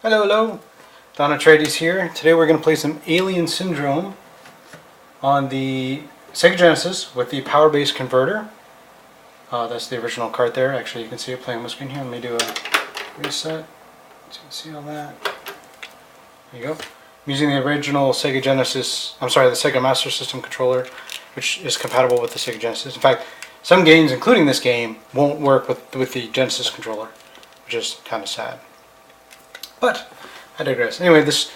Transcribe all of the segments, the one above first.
Hello, hello. Don Atreides here. Today we're going to play some Alien Syndrome on the Sega Genesis with the power-based converter. That's the original card there. Actually, you can see it playing on the screen here. Let me do a reset so you can see all that. There you go. I'm using the original Sega Genesis, the Sega Master System controller, which is compatible with the Sega Genesis. In fact, some games, including this game, won't work with the Genesis controller, which is kind of sad. But I digress. Anyway, this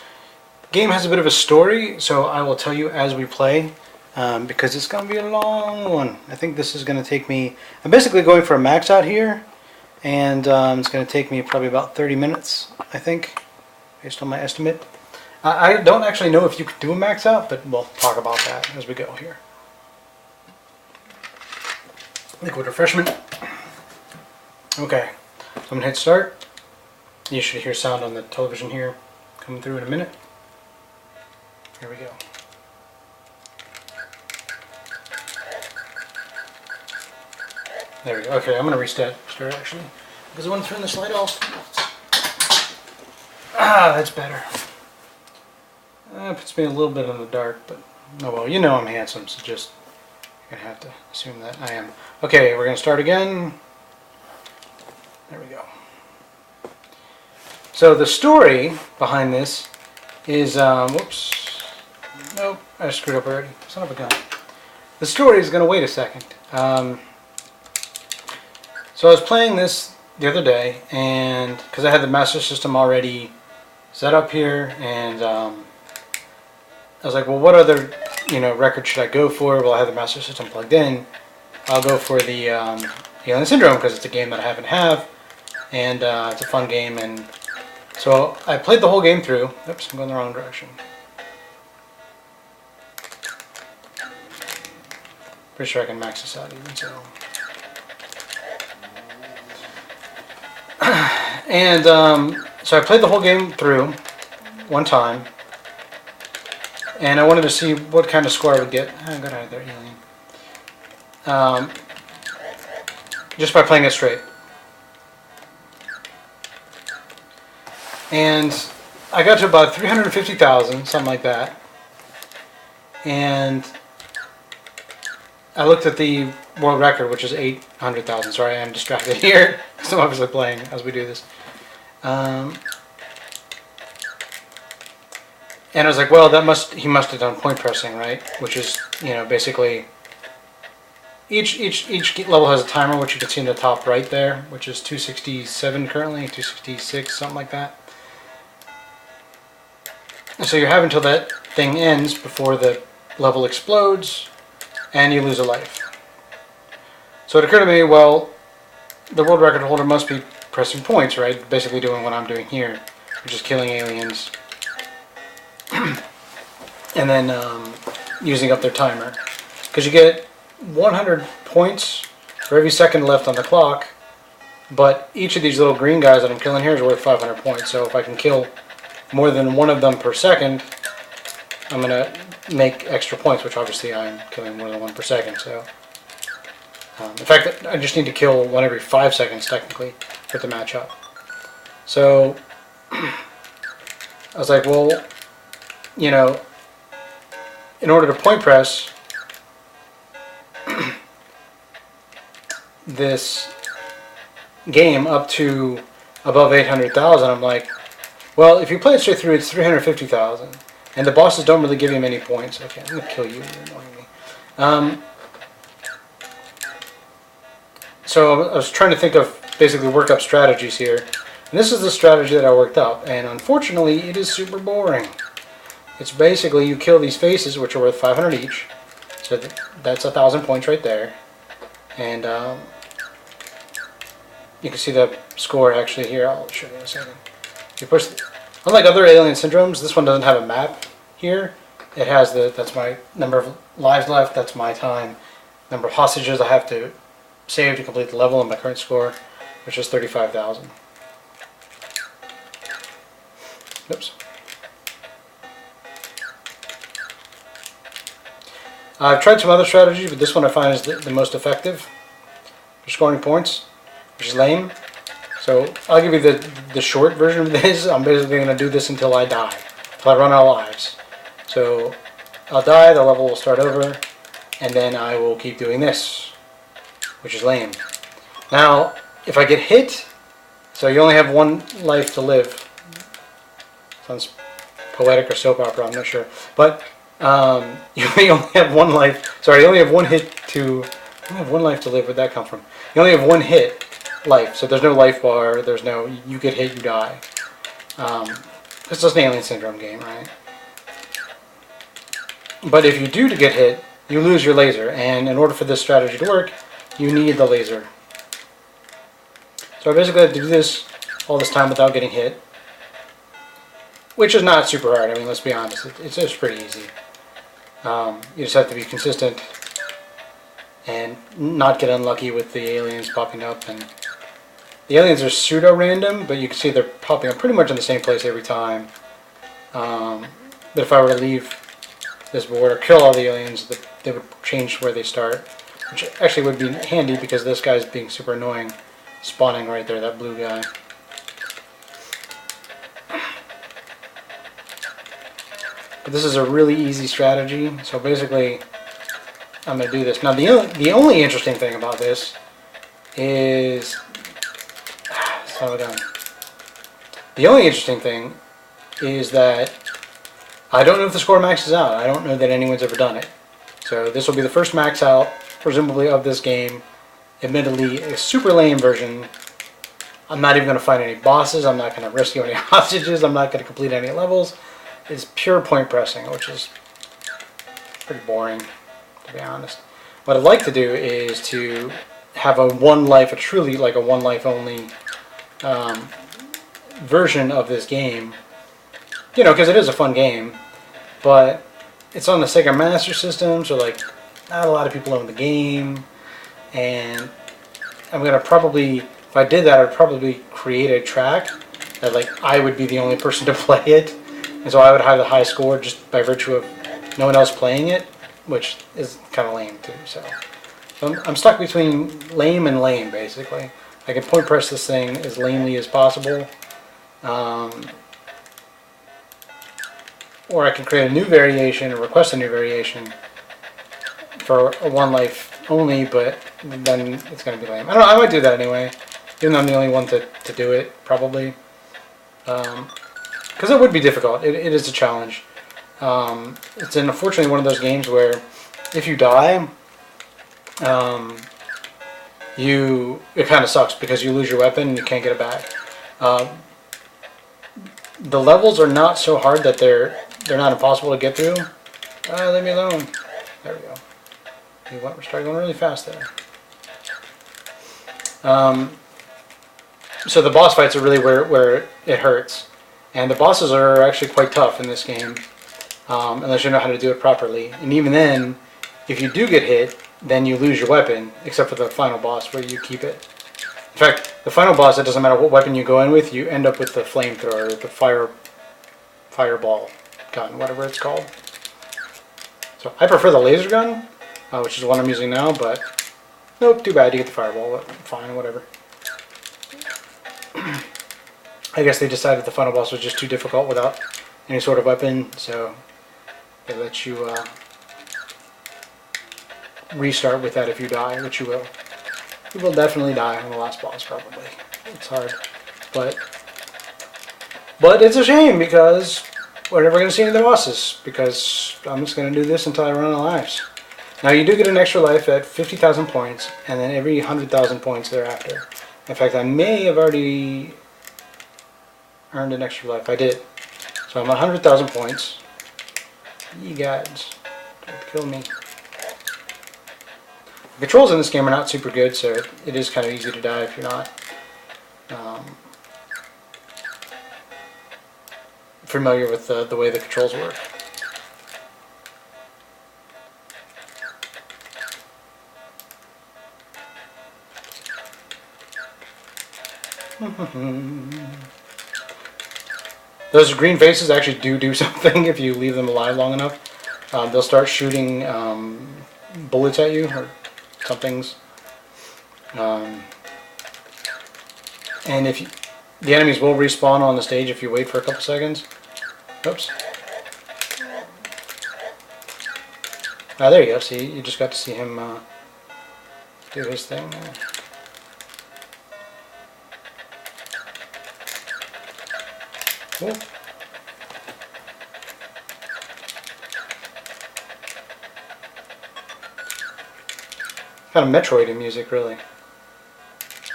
game has a bit of a story, so I will tell you as we play, because it's going to be a long one. I think this is going to take me... I'm basically going for a max out here, and it's going to take me probably about 30 minutes, I think, based on my estimate. I don't actually know if you could do a max out, but we'll talk about that as we go here. Liquid refreshment. Okay, so I'm going to hit start. You should hear sound on the television here coming through in a minute. Here we go. There we go. Okay, I'm going to restart actually, because I want to turn this light off. That's better. It puts me a little bit in the dark, but oh well, you know I'm handsome, so just you're going to have to assume that I am. Okay, we're going to start again. There we go. So the story behind this is, whoops, nope, I screwed up already, son of a gun. The story is going to wait a second. So I was playing this the other day, and because I had the Master System already set up here, and I was like, well, what other record should I go for? Well, I have the Master System plugged in. I'll go for the Alien Syndrome because it's a game that I happen to have, and it's a fun game. And so I played the whole game through. Oops, I'm going the wrong direction. Pretty sure I can max this out even so. And so I played the whole game through one time, and I wanted to see what kind of score I would get. I got out of there, Alien. Just by playing it straight. And I got to about 350,000, something like that. And I looked at the world record, which is 800,000. Sorry, I am distracted here, because I'm obviously playing as we do this. And I was like, well, he must have done point pressing, right? Which is, basically each level has a timer, which you can see in the top right there, which is 267 currently, 266, something like that. So you have until that thing ends before the level explodes and you lose a life. So it occurred to me, well, the world record holder must be pressing points, right? Basically doing what I'm doing here, which is killing aliens and then using up their timer. Because you get 100 points for every second left on the clock, but each of these little green guys that I'm killing here is worth 500 points. So if I can kill more than one of them per second, I'm going to make extra points, which obviously I'm killing more than one per second. So, in fact, I just need to kill one every 5 seconds, technically, with the match up. So, I was like, well, in order to point press this game up to above 800,000, I'm like, well, if you play it straight through, it's 350,000. And the bosses don't really give you many points. Okay, I'm going to kill you. You're annoying me. So I was trying to think of, basically work up strategies here. And this is the strategy that I worked up. And unfortunately, it is super boring. It's basically you kill these faces, which are worth 500 each. So that's 1,000 points right there. And you can see the score actually here. I'll show you in a second. You push, unlike other Alien Syndromes, this one doesn't have a map here. It has that's my number of lives left, that's my time, number of hostages I have to save to complete the level, and my current score, which is 35,000. Oops. I've tried some other strategies, but this one I find is the most effective for scoring points, which is lame. So I'll give you the short version of this. I'm basically going to do this until I die, until I run out of lives. So I'll die, the level will start over, and then I will keep doing this, which is lame. Now, if I get hit, so you only have one life to live. Sounds poetic or soap opera, I'm not sure. But you only have one life. Sorry, you only have one hit to. You only have one life to live. Where'd that come from? You only have one hit life, so there's no life bar. There's no. You get hit, you die. It's just an Alien Syndrome game, right? But if you do get hit, you lose your laser, and in order for this strategy to work, you need the laser. So I basically have to do this all this time without getting hit, which is not super hard. I mean, let's be honest, it's pretty easy. You just have to be consistent and not get unlucky with the aliens popping up. And the aliens are pseudo-random, but you can see they're popping up pretty much in the same place every time. But if I were to leave this board or kill all the aliens, they would change where they start, which actually would be handy because this guy's being super annoying, spawning right there, that blue guy. But this is a really easy strategy, so basically I'm going to do this. Now the only interesting thing about this is... slow down. The only interesting thing is that I don't know if the score maxes out. I don't know that anyone's ever done it. So this will be the first max out, presumably, of this game. Admittedly, a super lame version. I'm not even going to fight any bosses. I'm not going to rescue any hostages. I'm not going to complete any levels. It's pure point pressing, which is pretty boring, to be honest. What I'd like to do is to have a truly like a one life only version of this game. You know, because it is a fun game, but it's on the Sega Master System, so like not a lot of people own the game, and I'm gonna probably, if I did that, I'd probably create a track that like I would be the only person to play it, and so I would have the high score just by virtue of no one else playing it, which is kind of lame too. So I'm stuck between lame and lame, basically. I can point press this thing as lamely as possible. Or I can create a new variation or request a new variation for a one life only, but then it's going to be lame. I don't know, I might do that anyway, even though I'm the only one to do it, probably. Because it would be difficult. It is a challenge. It's unfortunately one of those games where if you die, it kind of sucks because you lose your weapon and you can't get it back. The levels are not so hard that they're not impossible to get through. Leave me alone. There we go. We're starting going really fast there. So the boss fights are really where it hurts. And the bosses are actually quite tough in this game, unless you know how to do it properly. And even then, if you do get hit, then you lose your weapon, except for the final boss where you keep it. In fact, the final boss, it doesn't matter what weapon you go in with, you end up with the flamethrower, the fireball gun, whatever it's called. So I prefer the laser gun, which is the one I'm using now, but nope, too bad, you get the fireball, but fine, whatever. I guess they decided the final boss was just too difficult without any sort of weapon, so they let you restart with that if you die, which you will. You will definitely die on the last boss, probably. It's hard. But it's a shame because we're never going to see any of the bosses because I'm just going to do this until I run out of lives. Now you do get an extra life at 50,000 points and then every 100,000 points thereafter. In fact, I may have already earned an extra life. I did. So I'm at 100,000 points. You guys, don't kill me. The controls in this game are not super good, so it is kind of easy to die if you're not familiar with the way the controls work. Those green faces actually do something if you leave them alive long enough. They'll start shooting bullets at you, or somethings. And if you, the enemies will respawn on the stage if you wait for a couple seconds. Oops. Ah, there you go. See, you just got to see him do his thing there. Cool. Kind of Metroid in music, really.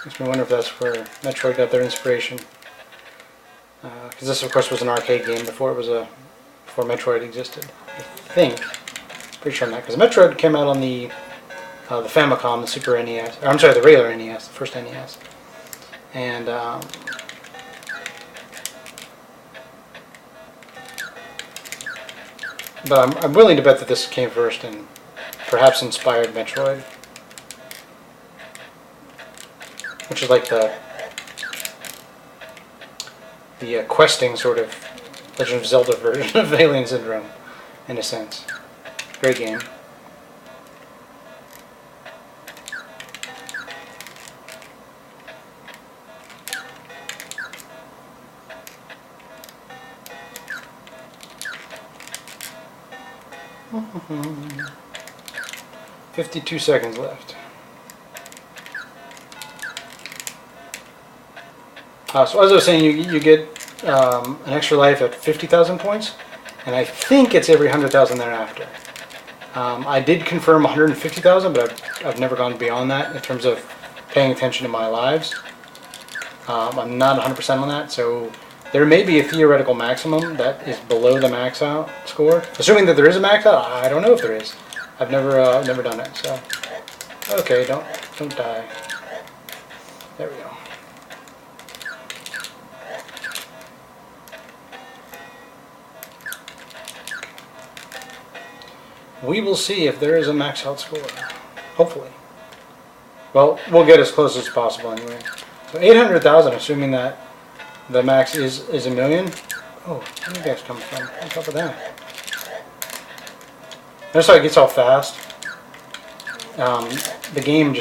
Makes me wonder if that's where Metroid got their inspiration. Because this, of course, was an arcade game before before Metroid existed. I think. Pretty sure on that, because Metroid came out on the Famicom, the Super NES. Or, I'm sorry, the regular NES, the first NES. And but I'm willing to bet that this came first and perhaps inspired Metroid, which is like the questing sort of Legend of Zelda version of Alien Syndrome, in a sense. Great game. Mm-hmm. 52 seconds left. So as I was saying, you get an extra life at 50,000 points, and I think it's every 100,000 thereafter. I did confirm 150,000, but I've never gone beyond that in terms of paying attention to my lives. I'm not 100% on that, so there may be a theoretical maximum that is below the max out score. Assuming that there is a max out, I don't know if there is. I've never done it, so okay, don't die. There we go. We will see if there is a max out score. Hopefully. Well, we'll get as close as possible anyway. So 800,000, assuming that the max is a million. Oh, where do you guys come from? On top of that. Notice how it gets all fast. The game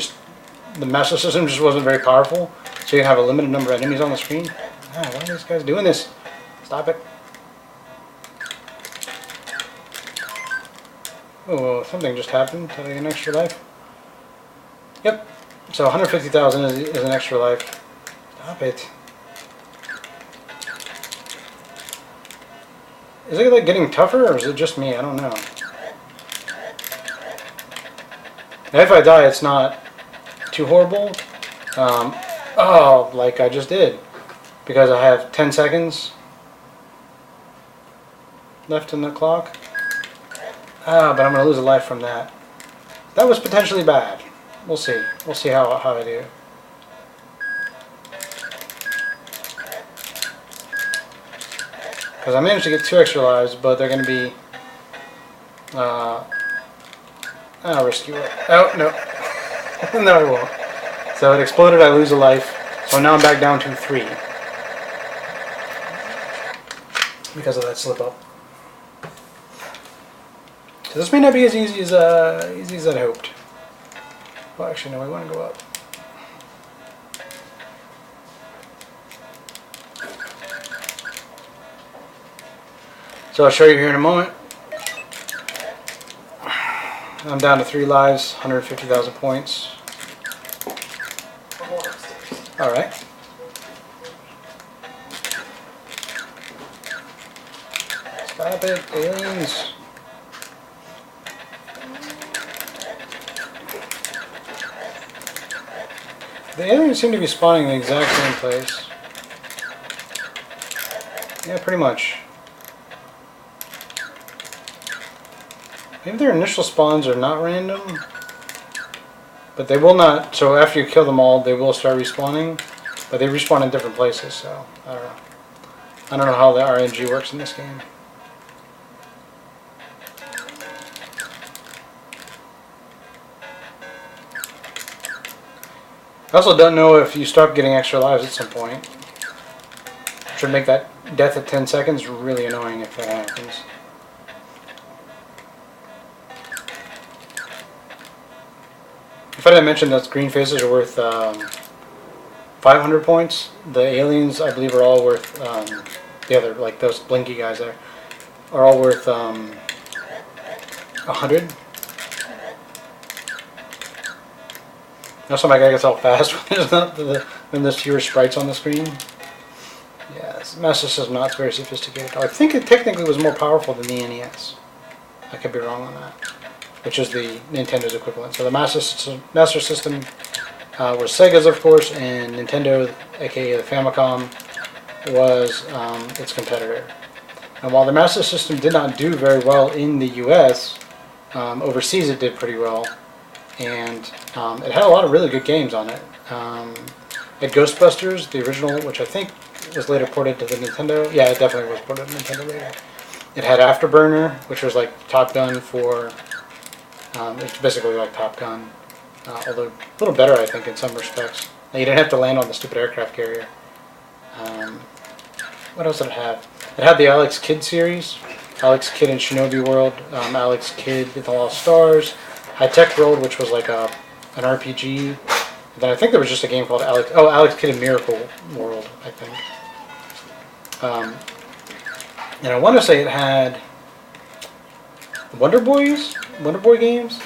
the Master System just wasn't very powerful, so you have a limited number of enemies on the screen. Why are these guys doing this? Stop it. Oh, something just happened. Did I get an extra life? Yep. So 150,000 is an extra life. Stop it. Is it like getting tougher, or is it just me? I don't know. And if I die, it's not too horrible. Oh, like I just did. Because I have 10 seconds left in the clock. But I'm going to lose a life from that. That was potentially bad. We'll see. We'll see how I do. Because I managed to get 2 extra lives, but they're going to be... I'll rescue it. Oh, no. No, I won't. So it exploded, I lose a life. So now I'm back down to 3. Because of that slip up. So this may not be as easy as I'd hoped. Well, actually, no, we want to go up. So I'll show you here in a moment. I'm down to 3 lives, 150,000 points. All right. Stop it, aliens. The aliens seem to be spawning in the exact same place. Yeah, pretty much. Maybe their initial spawns are not random, but they will not. So after you kill them all, they will start respawning, but they respawn in different places. So I don't know. I don't know how the RNG works in this game. I also don't know if you stop getting extra lives at some point. Which would make that death at 10 seconds really annoying if that happens. If I didn't mention those green faces are worth 500 points. The aliens, I believe, are all worth, the other, like those blinky guys there, are all worth 100. That's why my guy gets all fast when there's fewer sprites on the screen. Yeah, this Master System not very sophisticated. I think it technically was more powerful than the NES. I could be wrong on that. Which is the Nintendo's equivalent. So the Master System was Sega's, of course, and Nintendo, aka the Famicom, was its competitor. And while the Master System did not do very well in the US, overseas it did pretty well. And it had a lot of really good games on it. It had Ghostbusters, the original, which I think was later ported to the Nintendo. Yeah, it definitely was ported to Nintendo later. It had Afterburner, which was like Top Gun for... it's basically like Top Gun, although a little better, I think, in some respects. Now, you didn't have to land on the stupid aircraft carrier. What else did it have? It had the Alex Kidd series, Alex Kidd in Shinobi World, Alex Kidd in the Lost Stars, High Tech World, which was like an RPG. And then I think there was just a game called Alex Kidd in Miracle World, I think. And I want to say it had Wonder Boy games,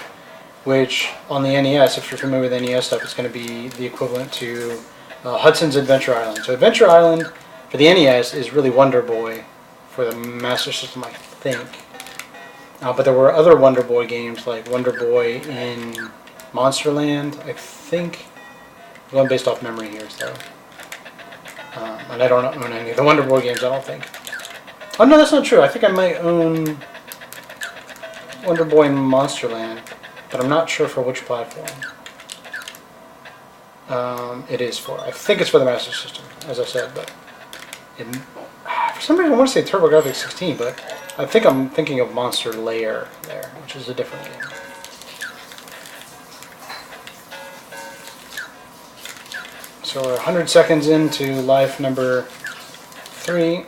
which on the NES, if you're familiar with NES stuff, it's going to be the equivalent to Hudson's Adventure Island. So Adventure Island for the NES is really Wonder Boy for the Master System, I think. But there were other Wonder Boy games like Wonder Boy in Monsterland, I think. I'm going based off memory here, so. And I don't own any of the Wonder Boy games, I don't think. Oh no, that's not true. I think I might own Wonder Boy in Monsterland, but I'm not sure for which platform. It is for. I think it's for the Master System, as I said, but for some reason I want to say TurboGrafx 16, but I think I'm thinking of Monster Lair there, which is a different game. So we're 100 seconds into life number 3.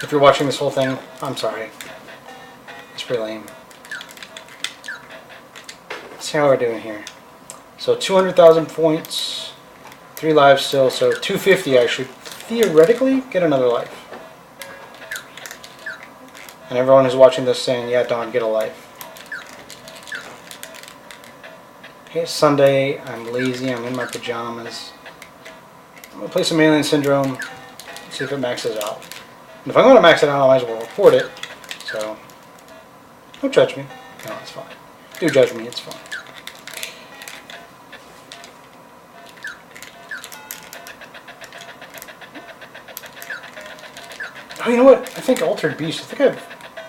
If you're watching this whole thing, I'm sorry. It's pretty lame. Let's see how we're doing here. So 200,000 points, 3 lives still, so 250 I should theoretically get another life. And everyone who's watching this saying, yeah, Don, get a life. Hey, it's Sunday, I'm lazy, I'm in my pajamas. I'm going to play some Alien Syndrome, see if it maxes out. And if I'm going to max it out, I might as well report it. So, don't judge me. No, it's fine. Do judge me, it's fine. Oh, you know what? I think Altered Beast. I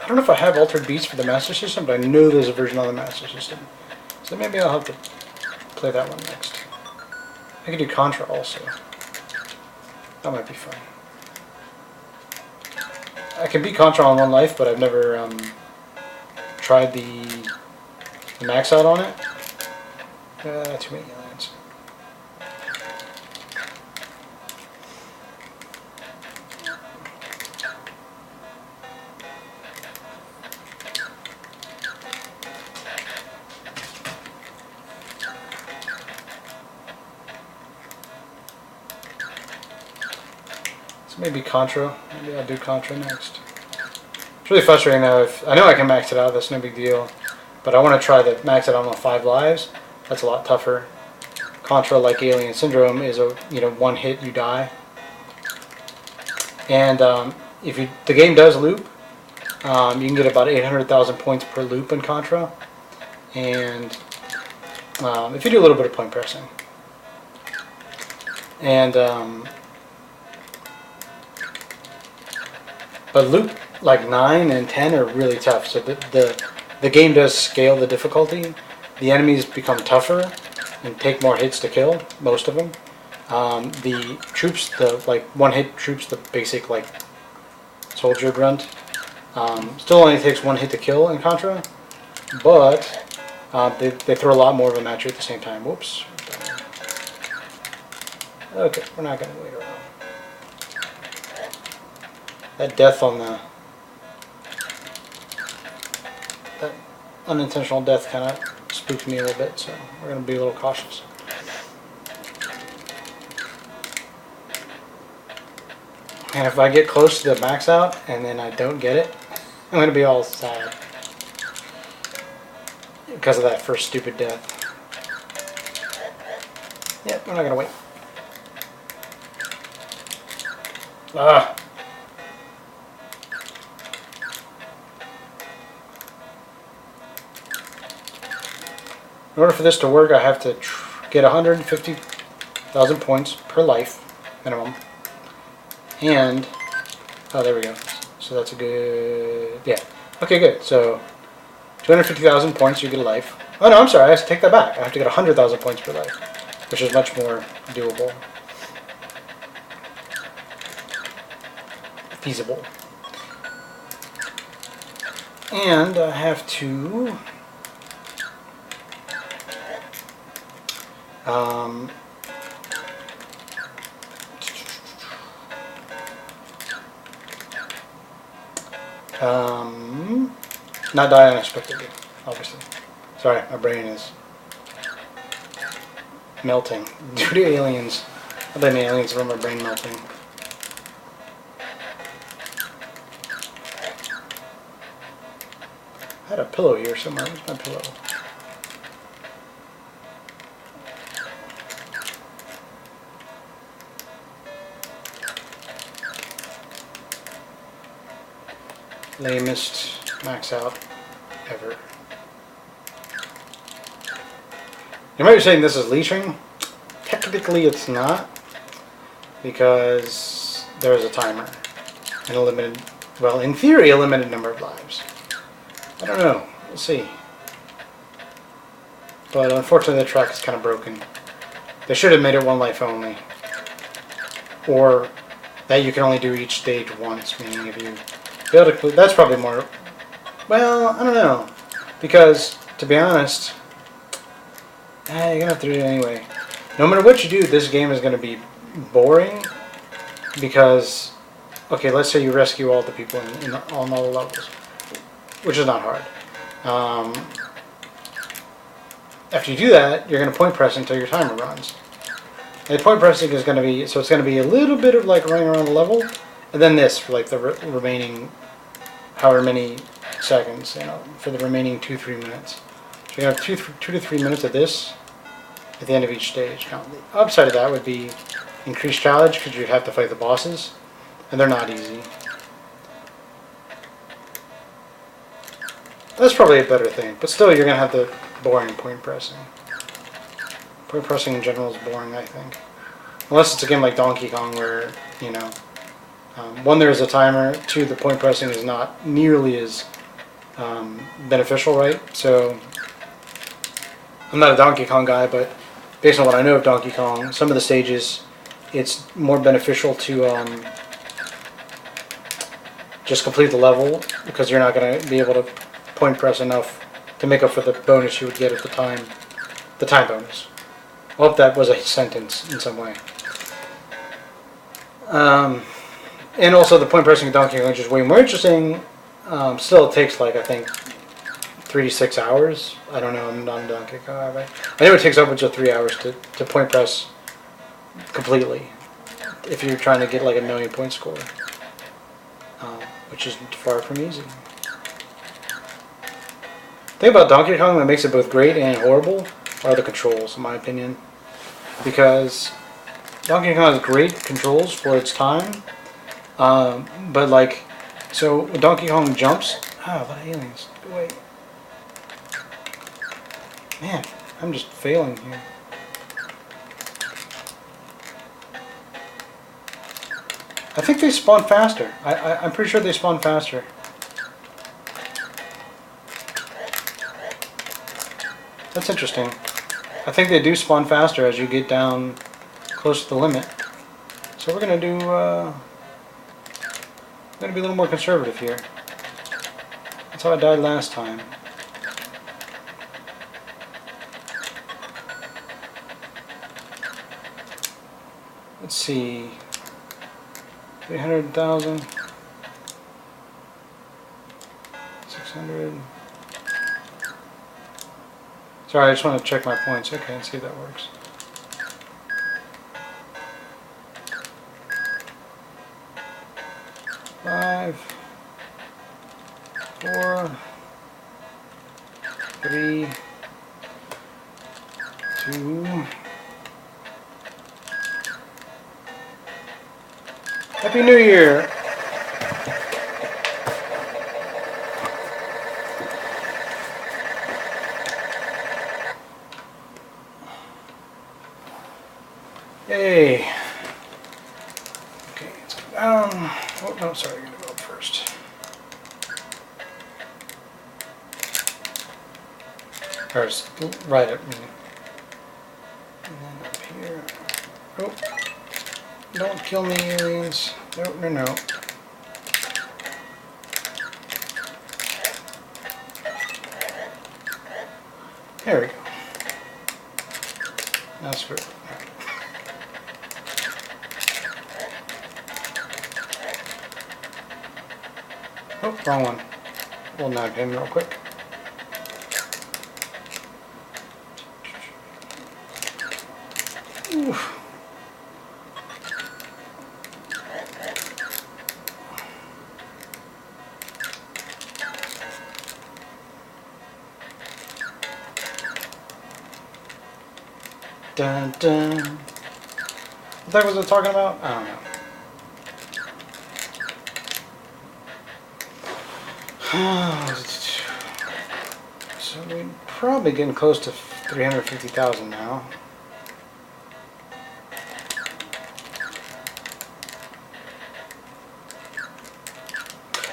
don't know if I have Altered Beast for the Master System, but I know there's a version on the Master System. So maybe I'll have to play that one next. I could do Contra also. That might be fun. I can beat Contra on 1 life, but I've never tried the max out on it. Too many aliens. So maybe Contra. Maybe I'll do Contra next. It's really frustrating now. I know I can max it out, that's no big deal. But I want to try to max it out on 5 lives. That's a lot tougher. Contra, like Alien Syndrome, is a one hit you die. And if the game does loop, you can get about 800,000 points per loop in Contra. And if you do a little bit of point pressing. And but loop like 9 and 10 are really tough. So the game does scale the difficulty. The enemies become tougher and take more hits to kill, most of them. The troops, the like 1-hit troops, the basic like soldier grunt, still only takes 1 hit to kill in Contra, but they throw a lot more of them at you at the same time. Whoops. Okay, we're not going to wait around. That death on the... unintentional death kind of spooked me a little bit, so we're going to be a little cautious. And if I get close to the max out and then I don't get it, I'm going to be all sad. Because of that first stupid death. Yep, we're not going to wait. Ah! In order for this to work, I have to get 150,000 points per life, minimum. And, oh, there we go. So that's a good, yeah. Okay, good. So, 250,000 points, you get a life. Oh no, I'm sorry, I have to take that back. I have to get 100,000 points per life, which is much more doable. Feasible. And I have to not die unexpectedly, obviously. Sorry, my brain is melting due to aliens. I blame aliens for my brain melting. I had a pillow here somewhere. Where's my pillow? Lamest max out ever. You might be saying this is leeching. Technically it's not, because there's a timer and a limited, well, in theory, a limited number of lives. I don't know. We'll see. But unfortunately the track is kind of broken. They should have made it one life only. Or that you can only do each stage once, meaning if you fail to complete, that's probably more, well, I don't know. Because, to be honest, you're going to have to do it anyway. No matter what you do, this game is going to be boring. Because, okay, let's say you rescue all the people on all the levels. Which is not hard. After you do that, you're going to point press until your timer runs. And point pressing is going to be, so it's going to be a little bit of like running around the level, and then this for like the remaining however many seconds, you know, for the remaining 2-3 minutes. So you're going to have 2 to 3 minutes of this at the end of each stage. Now, the upside of that would be increased challenge, because you'd have to fight the bosses, and they're not easy. That's probably a better thing, but still you're going to have the boring point pressing. Point pressing in general is boring, I think. Unless it's a game like Donkey Kong where, you know, one, there's a timer, two, the point pressing is not nearly as beneficial, right? So, I'm not a Donkey Kong guy, but based on what I know of Donkey Kong, some of the stages, it's more beneficial to just complete the level, because you're not going to be able to point press enough to make up for the bonus you would get at the time bonus. I hope that was a sentence in some way. And also the point pressing of Donkey Kong is just way more interesting. Still, it takes like, I think, 3 to 6 hours. I don't know, I'm not a Donkey Kong guy. I know it takes upwards of 3 hours to point press completely, if you're trying to get like a 1,000,000 point score, which is far from easy. The thing about Donkey Kong that makes it both great and horrible are the controls, in my opinion. Because Donkey Kong has great controls for its time, but like, so when Donkey Kong jumps, a lot of aliens, go away. Man, I'm just failing here. I think they spawn faster. I'm pretty sure they spawn faster. That's interesting. I think they do spawn faster as you get down close to the limit. So we're gonna do, be a little more conservative here. That's how I died last time. Let's see. 300,000. 600. Sorry, I just want to check my points. Okay, and see if that works. Five, 4, 3, 2. Happy New Year! Yay! Okay, let's go down. Oh, no, sorry, I'm going to go up first. Or right at me. And then up here. Oh, don't kill me, aliens. No, no, no. There we go. That's good. Oh, wrong one. We'll nab him real quick. Oof. Dun dun. What the heck was I talking about? I don't know. So we're probably getting close to 350,000 now.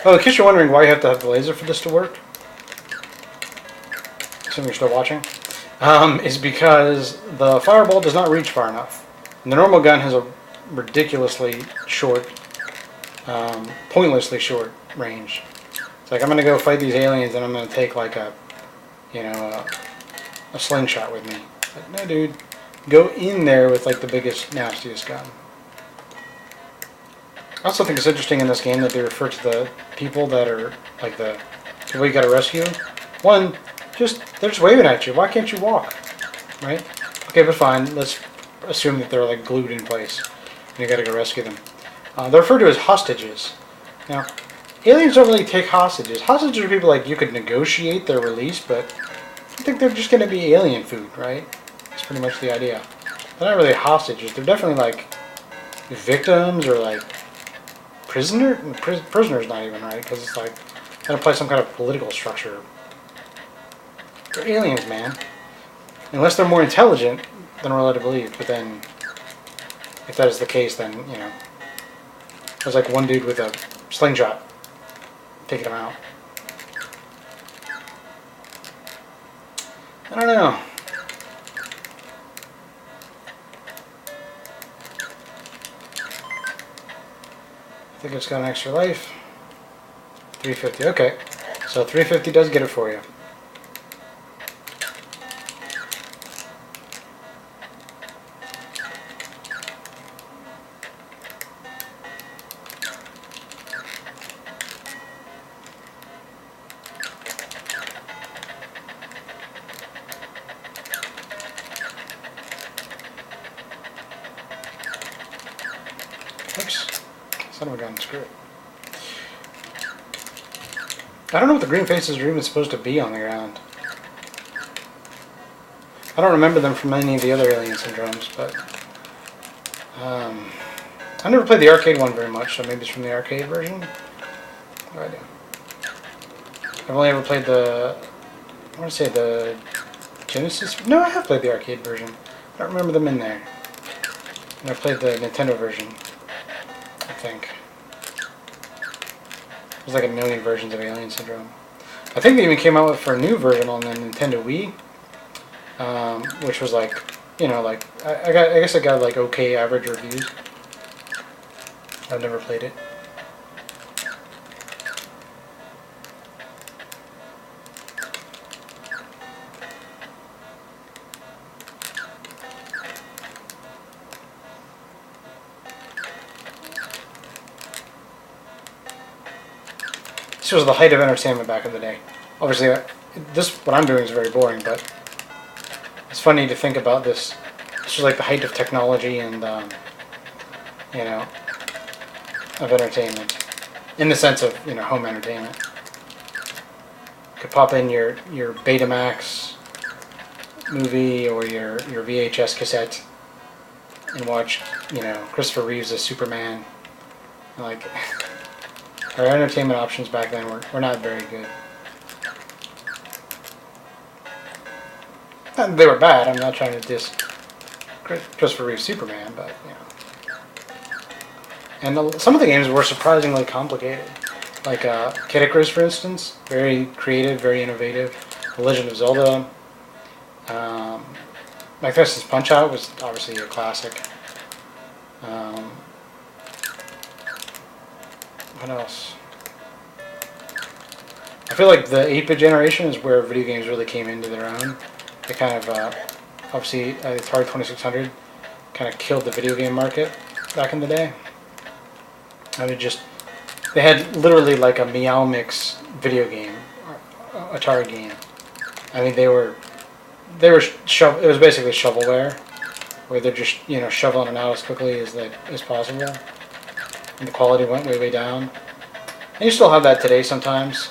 Oh, in case you're wondering why you have to have the laser for this to work, assuming you're still watching, is because the fireball does not reach far enough. And the normal gun has a ridiculously short, pointlessly short range. It's like I'm gonna go fight these aliens and I'm gonna take like a, you know, a slingshot with me. Like, no, dude, go in there with like the biggest, nastiest gun. I also think it's interesting in this game that they refer to the people that are like the people you gotta rescue. One, they're just waving at you. Why can't you walk? Right? Okay, but fine. Let's assume that they're like glued in place, and you gotta go rescue them. They're referred to as hostages. Now, aliens don't really take hostages. Hostages are people like you could negotiate their release, but I think they're just gonna be alien food, right? That's pretty much the idea. They're not really hostages. They're definitely like victims or like prisoner's not even right, because it's like that implies some kind of political structure. They're aliens, man. Unless they're more intelligent, then we're allowed to believe. But then, if that is the case, then, you know, there's like one dude with a slingshot taking him out. I don't know. I think it's got an extra life. 350, okay. So 350 does get it for you. Oops. Son of a gun, screw it. I don't know what the green faces are even supposed to be on the ground. I don't remember them from any of the other Alien Syndromes, but I never played the arcade one very much, so maybe it's from the arcade version. No idea. I've only ever played the, I want to say the Genesis. No, I have played the arcade version. I don't remember them in there. And I played the Nintendo version, I think. There's like a million versions of Alien Syndrome. I think they even came out with for a new version on the Nintendo Wii, which was like, you know, like I guess I got like okay average reviews. I've never played it. This was the height of entertainment back in the day. Obviously, what I'm doing is very boring, but It's funny to think about this. This was like the height of technology and you know, of entertainment, in the sense of, you know, home entertainment. You could pop in your Betamax movie or your VHS cassette and watch, you know, Christopher Reeves as Superman. Like, our entertainment options back then were not very good. Not that they were bad. I'm not trying to diss Christopher Reeve's Superman, but you know. And some of the games were surprisingly complicated. Like Kid Icarus, for instance, very creative, very innovative. The Legend of Zelda. Magnificent Punch-Out was obviously a classic. What else? I feel like the 8-bit generation is where video games really came into their own. They kind of, obviously, Atari 2600 kind of killed the video game market back in the day. I mean, they had literally like a Meow Mix video game, Atari game. I mean, it was basically shovelware, where they're just, you know, shoveling it out as quickly as possible, and the quality went way, way down. And you still have that today sometimes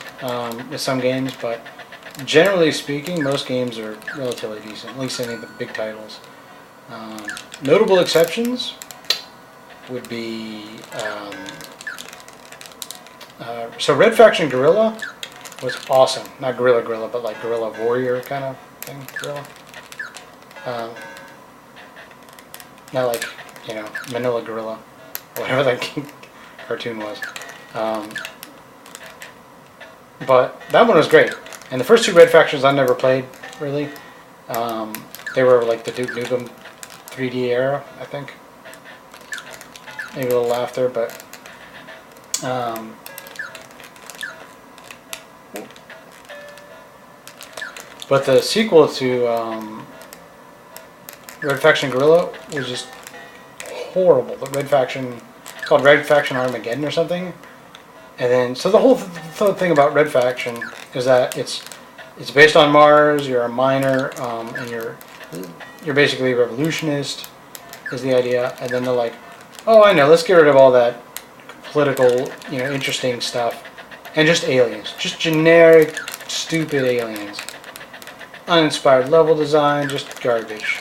with some games, but generally speaking, most games are relatively decent, at least any of the big titles. Notable exceptions would be so Red Faction Guerrilla was awesome. Not Guerrilla, but like Guerrilla Warrior kind of thing. Guerrilla. Not like, you know, Manila Gorilla, or whatever that cartoon was. But that one was great. And the first two Red Factions I never played, really. They were like the Duke Nukem 3D era, I think. Maybe a little after, but the sequel to Red Faction Guerrilla was just horrible. The Red Faction, it's called Red Faction Armageddon or something. And then, so the whole thing about Red Faction is that it's based on Mars. You're a miner, and you're basically a revolutionist, is the idea. And then they're like, oh, I know, let's get rid of all that political, you know, interesting stuff, and just aliens, just generic, stupid aliens, uninspired level design, just garbage.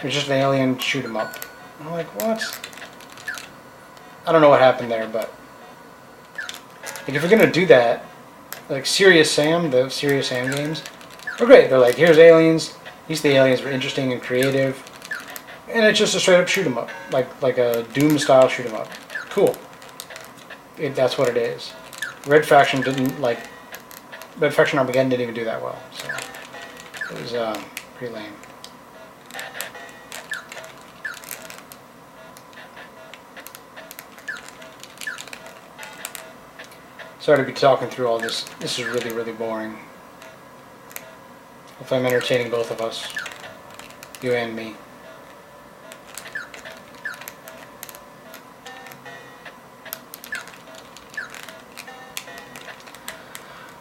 It's just an alien, shoot 'em up. I'm like, what? I don't know what happened there, but like, if you're gonna do that, like Serious Sam, the Serious Sam games, were great. They're like, here's aliens. These the aliens were interesting and creative, and it's just a straight up shoot 'em up, like a Doom style shoot 'em up. Cool. That's what it is. Red Faction Armageddon didn't even do that well, so it was pretty lame. Sorry to be talking through all this. This is really, really boring. Hopefully I'm entertaining both of us. You and me.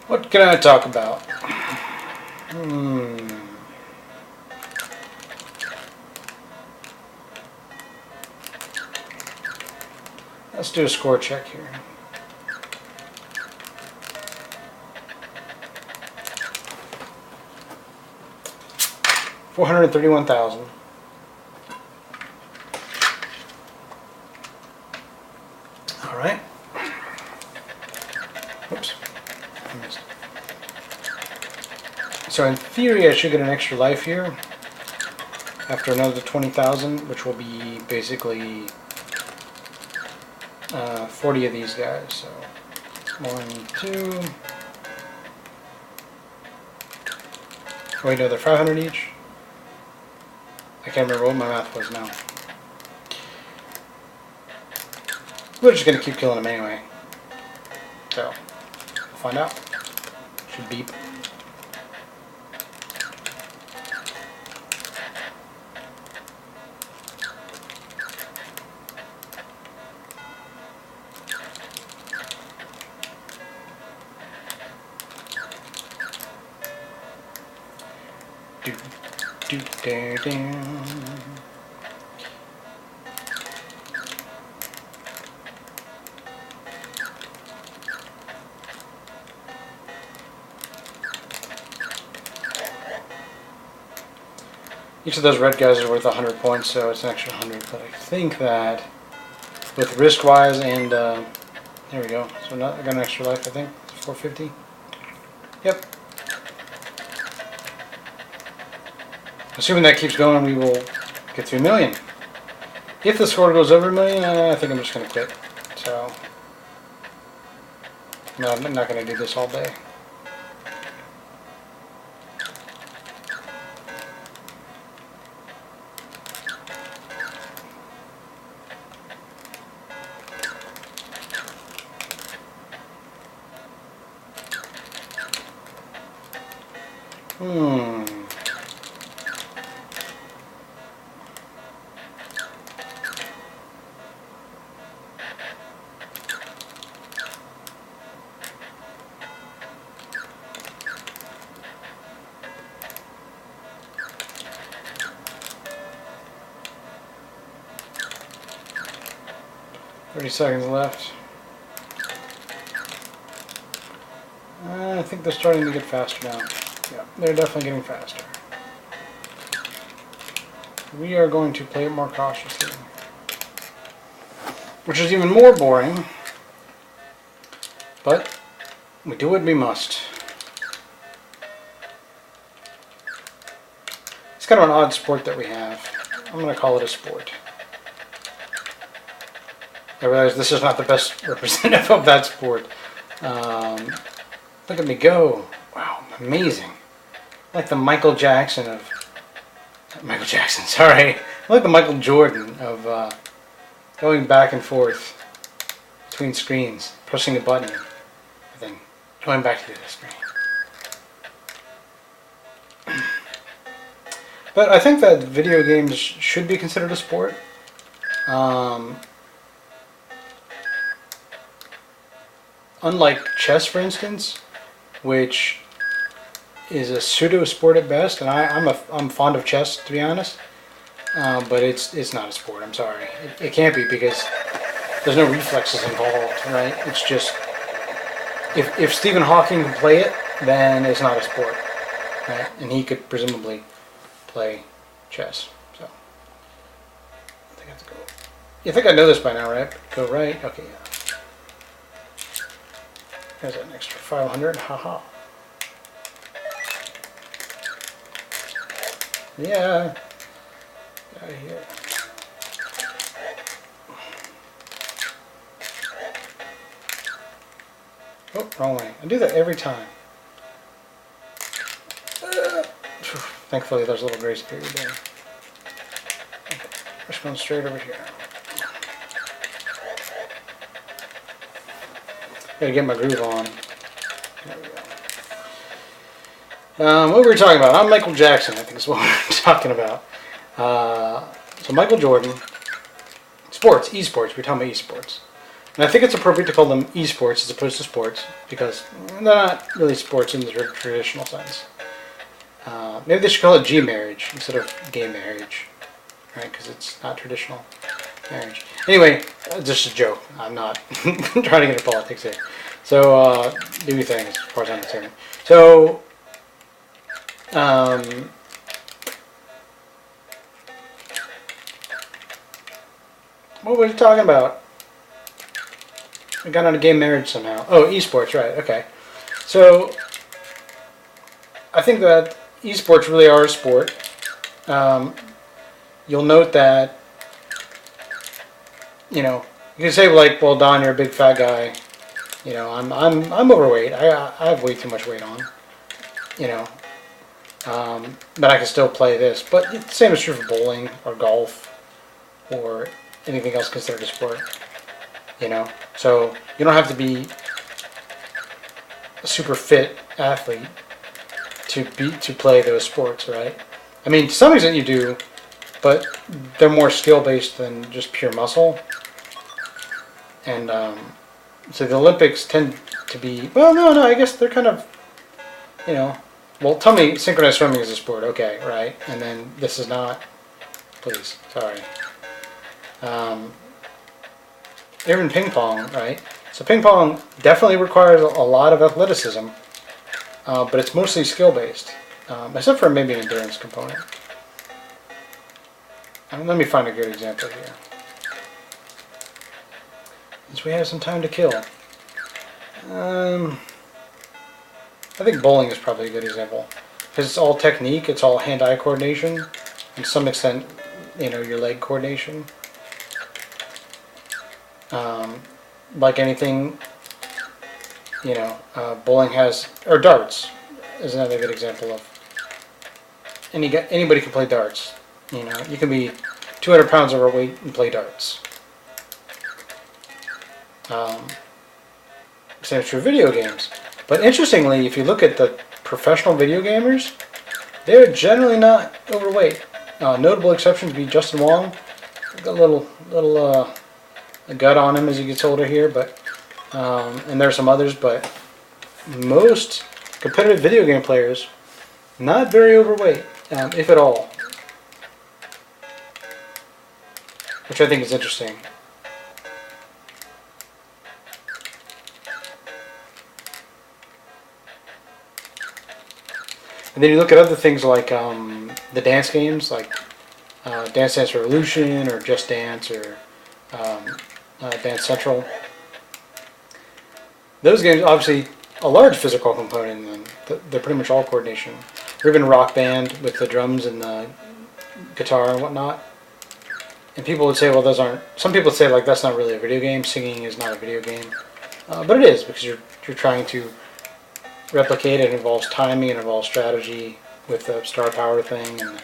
What can I talk about? Let's do a score check here. $431,000. All right. Oops. I missed. So in theory, I should get an extra life here after another 20,000, which will be basically 40 of these guys. So 1, 2. Wait, no, they're 500 each. I can't remember what my math was now. We're just going to keep killing them anyway. So, we'll find out. Should beep. do, do, do. Each of those red guys is worth 100 points, so it's an extra 100. But I think that with risk-wise and there we go. So I got an extra life. I think it's 450. Yep. Assuming that keeps going, we will get to 1 million. If the score goes over 1 million, I think I'm just going to quit. So no, I'm not going to do this all day. Hmm. "30 seconds left. I think they're starting to get faster now. Yeah, they're definitely getting faster. We are going to play it more cautiously, which is even more boring, but we do what we must. It's kind of an odd sport that we have. I'm going to call it a sport. I realize this is not the best representative of that sport. Look at me go. Wow, amazing. Like the Michael Jackson of... Michael Jackson, sorry. Like the Michael Jordan of going back and forth between screens, pressing a button, and then going back to the other screen. But I think that video games should be considered a sport. Unlike chess, for instance, which is a pseudo sport at best, and I'm fond of chess, to be honest, but it's not a sport. I'm sorry, it can't be, because there's no reflexes involved, right? It's just if Stephen Hawking can play it, then it's not a sport, right? And he could presumably play chess. So I think I have to go. You think I know this by now, right? Go right. Okay, yeah. There's an extra 500. Haha. Yeah. Get out of here. Oh, wrong way. I do that every time. Thankfully, there's a little grace period there. Okay, just going straight over here. Gotta get my groove on. There we go. What were we talking about? I'm Michael Jackson, I think is what we're talking about. So Michael Jordan. Sports, esports. We're talking about esports. And I think it's appropriate to call them esports as opposed to sports, because they're not really sports in the traditional sense. Maybe they should call it G-marriage instead of gay marriage, right? Because it's not traditional marriage. Anyway, just a joke. I'm not trying to get into politics here. So, do your thing as far as I'm concerned. So, what were we talking about? We got on a gay marriage somehow. Oh, esports, right, okay. So, I think that esports really are a sport. You'll note that, you know, you can say like, well, Don, you're a big fat guy. You know, I'm overweight. I have way too much weight on. You know, but I can still play this. But the same is true for bowling or golf or anything else considered a sport. You know, so you don't have to be a super fit athlete to play those sports, right? I mean, to some extent you do, but they're more skill based than just pure muscle. And so the Olympics tend to be, well, no, I guess they're kind of, you know, Well, tell me synchronized swimming is a sport, okay, right? And then this is not, please, sorry. Even ping pong, right? So ping pong definitely requires a lot of athleticism, but it's mostly skill-based, except for maybe an endurance component. Let me find a good example here. Since we have some time to kill. I think bowling is probably a good example. Because it's all technique, it's all hand-eye coordination, and to some extent, your leg coordination. Like anything, bowling has, or darts is another good example of. Anybody can play darts. You can be 200 pounds overweight and play darts. Same is true of video games. But interestingly, if you look at the professional video gamers, they're generally not overweight. Notable exceptions would be Justin Wong. Got a little gut on him as he gets older here, but and there are some others, but most competitive video game players not very overweight, if at all, which I think is interesting. And then you look at other things like the dance games, like Dance Dance Revolution or Just Dance or Dance Central. Those games obviously a large physical component in them. They're pretty much all coordination. Or even Rock Band with the drums and the guitar and whatnot. And people would say, well, those aren't. Some people say like that's not really a video game. Singing is not a video game, but it is because you're trying to replicate. It involves timing, it involves strategy with the star power thing and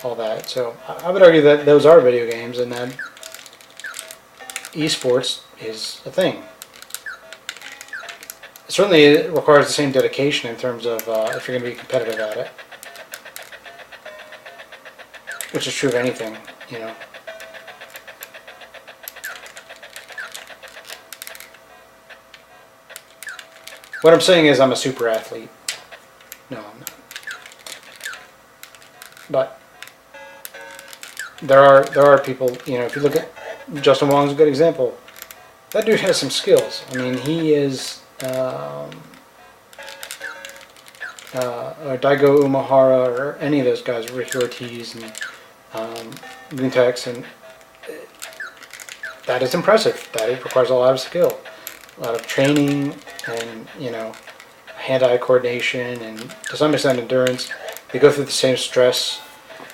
all that. So I would argue that those are video games and that esports is a thing. Certainly it requires the same dedication in terms of if you're going to be competitive at it, which is true of anything, What I'm saying is I'm a super athlete. No, I'm not. But there are people, if you look at Justin Wong's a good example. That dude has some skills. I mean, he is or Daigo Umehara or any of those guys, Ricky Ortiz and Guntex, and that is impressive. That it requires a lot of skill, a lot of training, and hand-eye coordination, and to some extent endurance. They go through the same stress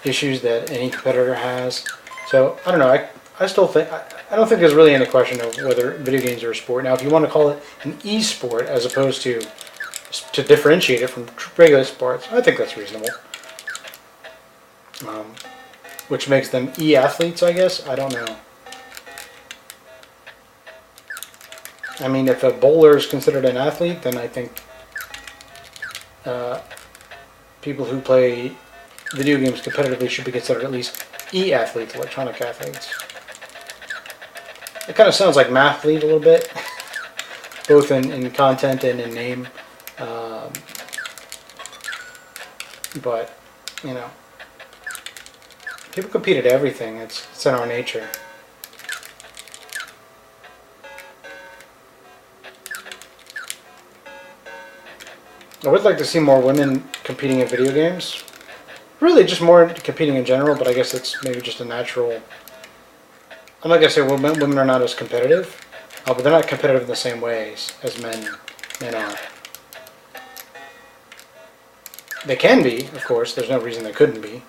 issues that any competitor has. So I don't know. I still think I don't think there's really any question of whether video games are a sport. Now, if you want to call it an e-sport as opposed to differentiate it from regular sports, I think that's reasonable. Which makes them e-athletes, I guess. I don't know. I mean, if a bowler is considered an athlete, then I think people who play video games competitively should be considered at least e-athletes, electronic athletes. It kind of sounds like mathlete a little bit, both in content and in name. But, people compete at everything. It's in our nature. I would like to see more women competing in video games. Really, just more competing in general, but I guess it's maybe just a natural. I'm not going to say women are not as competitive, but they're not competitive in the same ways as men are. They can be, of course. There's no reason they couldn't be.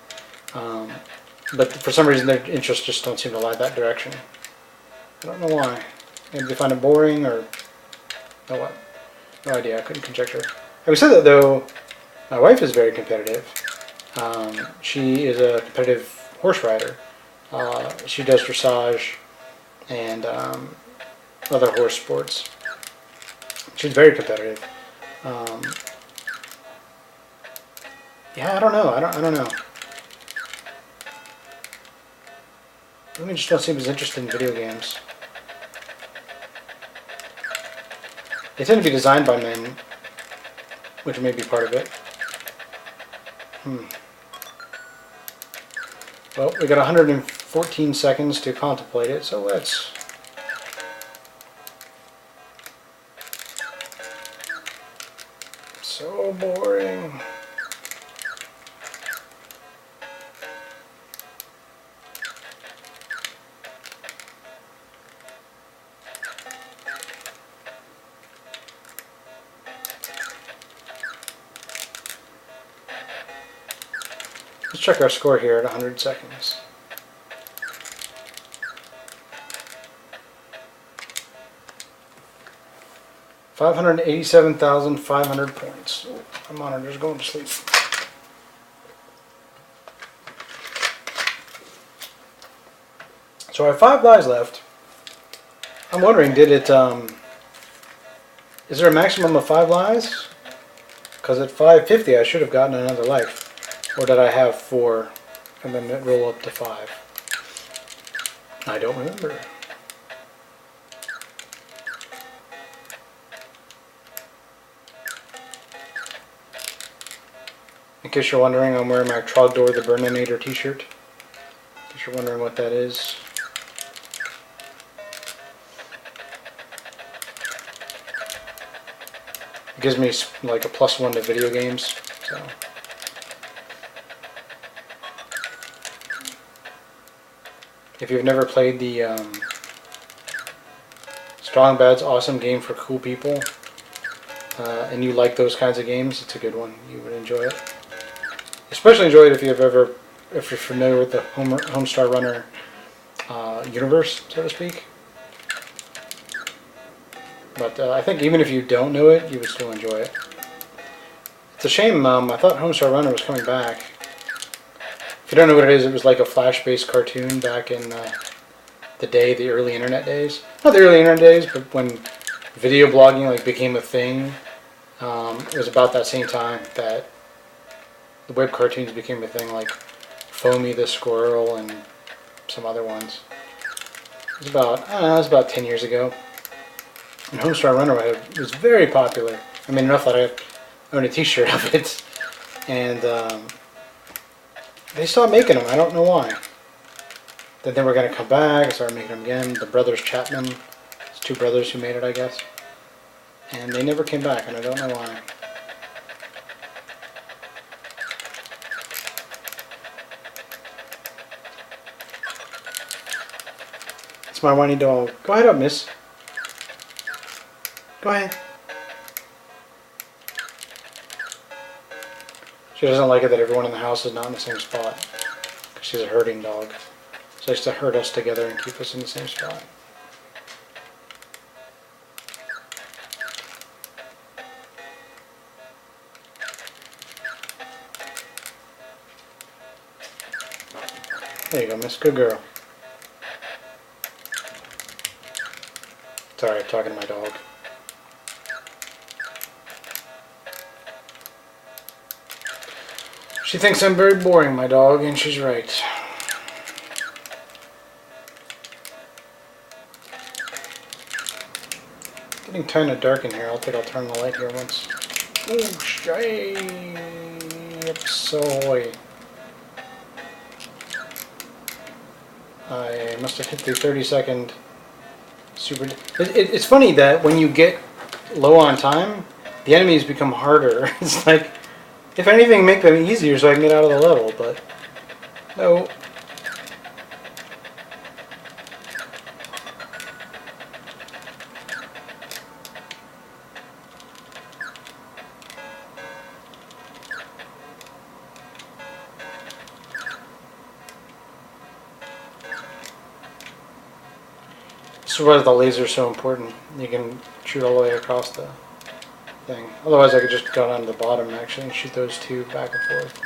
But for some reason, their interests just don't seem to lie that direction. I don't know why. Maybe they find it boring or what? No idea. I couldn't conjecture. Having said that, though, my wife is very competitive. She is a competitive horse rider. She does dressage and other horse sports. She's very competitive. Yeah, I don't know. I don't know. Women just don't seem as interested in video games. They tend to be designed by men, which may be part of it. Well, we got 114 seconds to contemplate it, so let's... So boring. Let's check our score here at 100 seconds. $587,500 points. Oh, my monitor's going to sleep. So I have 5 lives left. I'm wondering, did it, is there a maximum of 5 lives? Because at 550 I should have gotten another life. Or did I have 4 and then it roll up to 5? I don't remember. In case you're wondering, I'm wearing my Trogdor the Burninator t-shirt. In case you're wondering what that is. It gives me like a +1 to video games. So. If you've never played the Strong Bad's awesome game for cool people, and you like those kinds of games, it's a good one. You would enjoy it. Especially enjoy it if you're familiar with the Homestar Runner universe, so to speak. But I think even if you don't know it, you would still enjoy it. It's a shame. I thought Homestar Runner was coming back. If you don't know what it is, it was like a Flash-based cartoon back in the early internet days. Not the early internet days, but when video blogging like became a thing. It was about that same time that the web cartoons became a thing, like Foamy the Squirrel and some other ones. It was about, I don't know, it was about 10 years ago. And Homestar Runner was very popular. I mean, enough that I own a t-shirt of it. And they stopped making them. I don't know why. Then they were going to come back, started making them again. The brothers Chapman, it's 2 brothers who made it, I guess. And they never came back, and I don't know why. It's my whiny dog. Go ahead up, miss. Go ahead. She doesn't like it that everyone in the house is not in the same spot. Because she's a herding dog. She likes to herd us together and keep us in the same spot. There you go, miss. Good girl. Sorry, I'm talking to my dog. She thinks I'm very boring, my dog, and she's right. Getting kind of dark in here. I'll turn the light here once. Ooh, stripes ahoy. I must have hit the 30-second super... It's funny that when you get low on time, the enemies become harder. It's like, if anything, make them easier so I can get out of the level, but no. This is why the laser is so important. You can shoot all the way across the thing. Otherwise I could just go down to the bottom actually and shoot those 2 back and forth.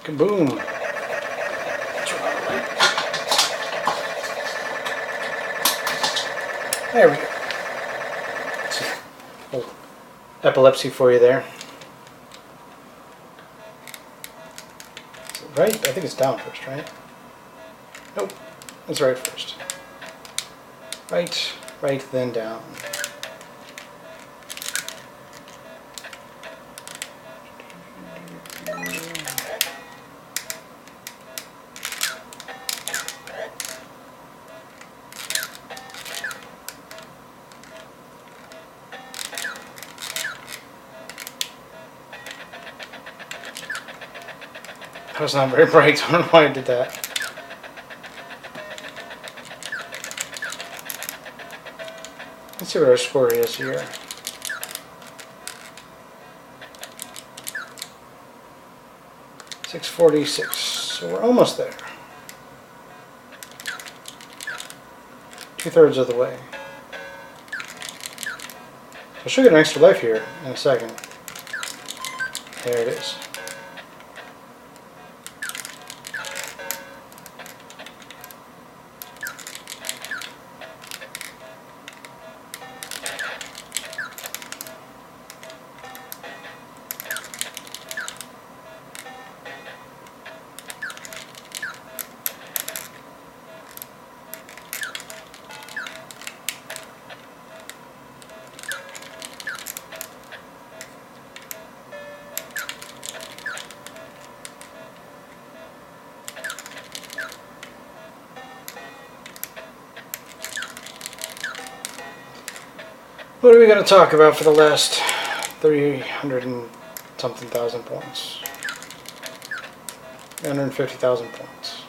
Kaboom! There we go. Oh, epilepsy for you there. right? I think it's down first, right? Nope. It's right first. Right, right, then down. That was not very bright, I don't know why I did that. Let's see what our score is here. .646, so we're almost there. 2/3 of the way. I should get an extra life here in a second. There it is. What are we going to talk about for the last 300 and something thousand points? 350,000 points.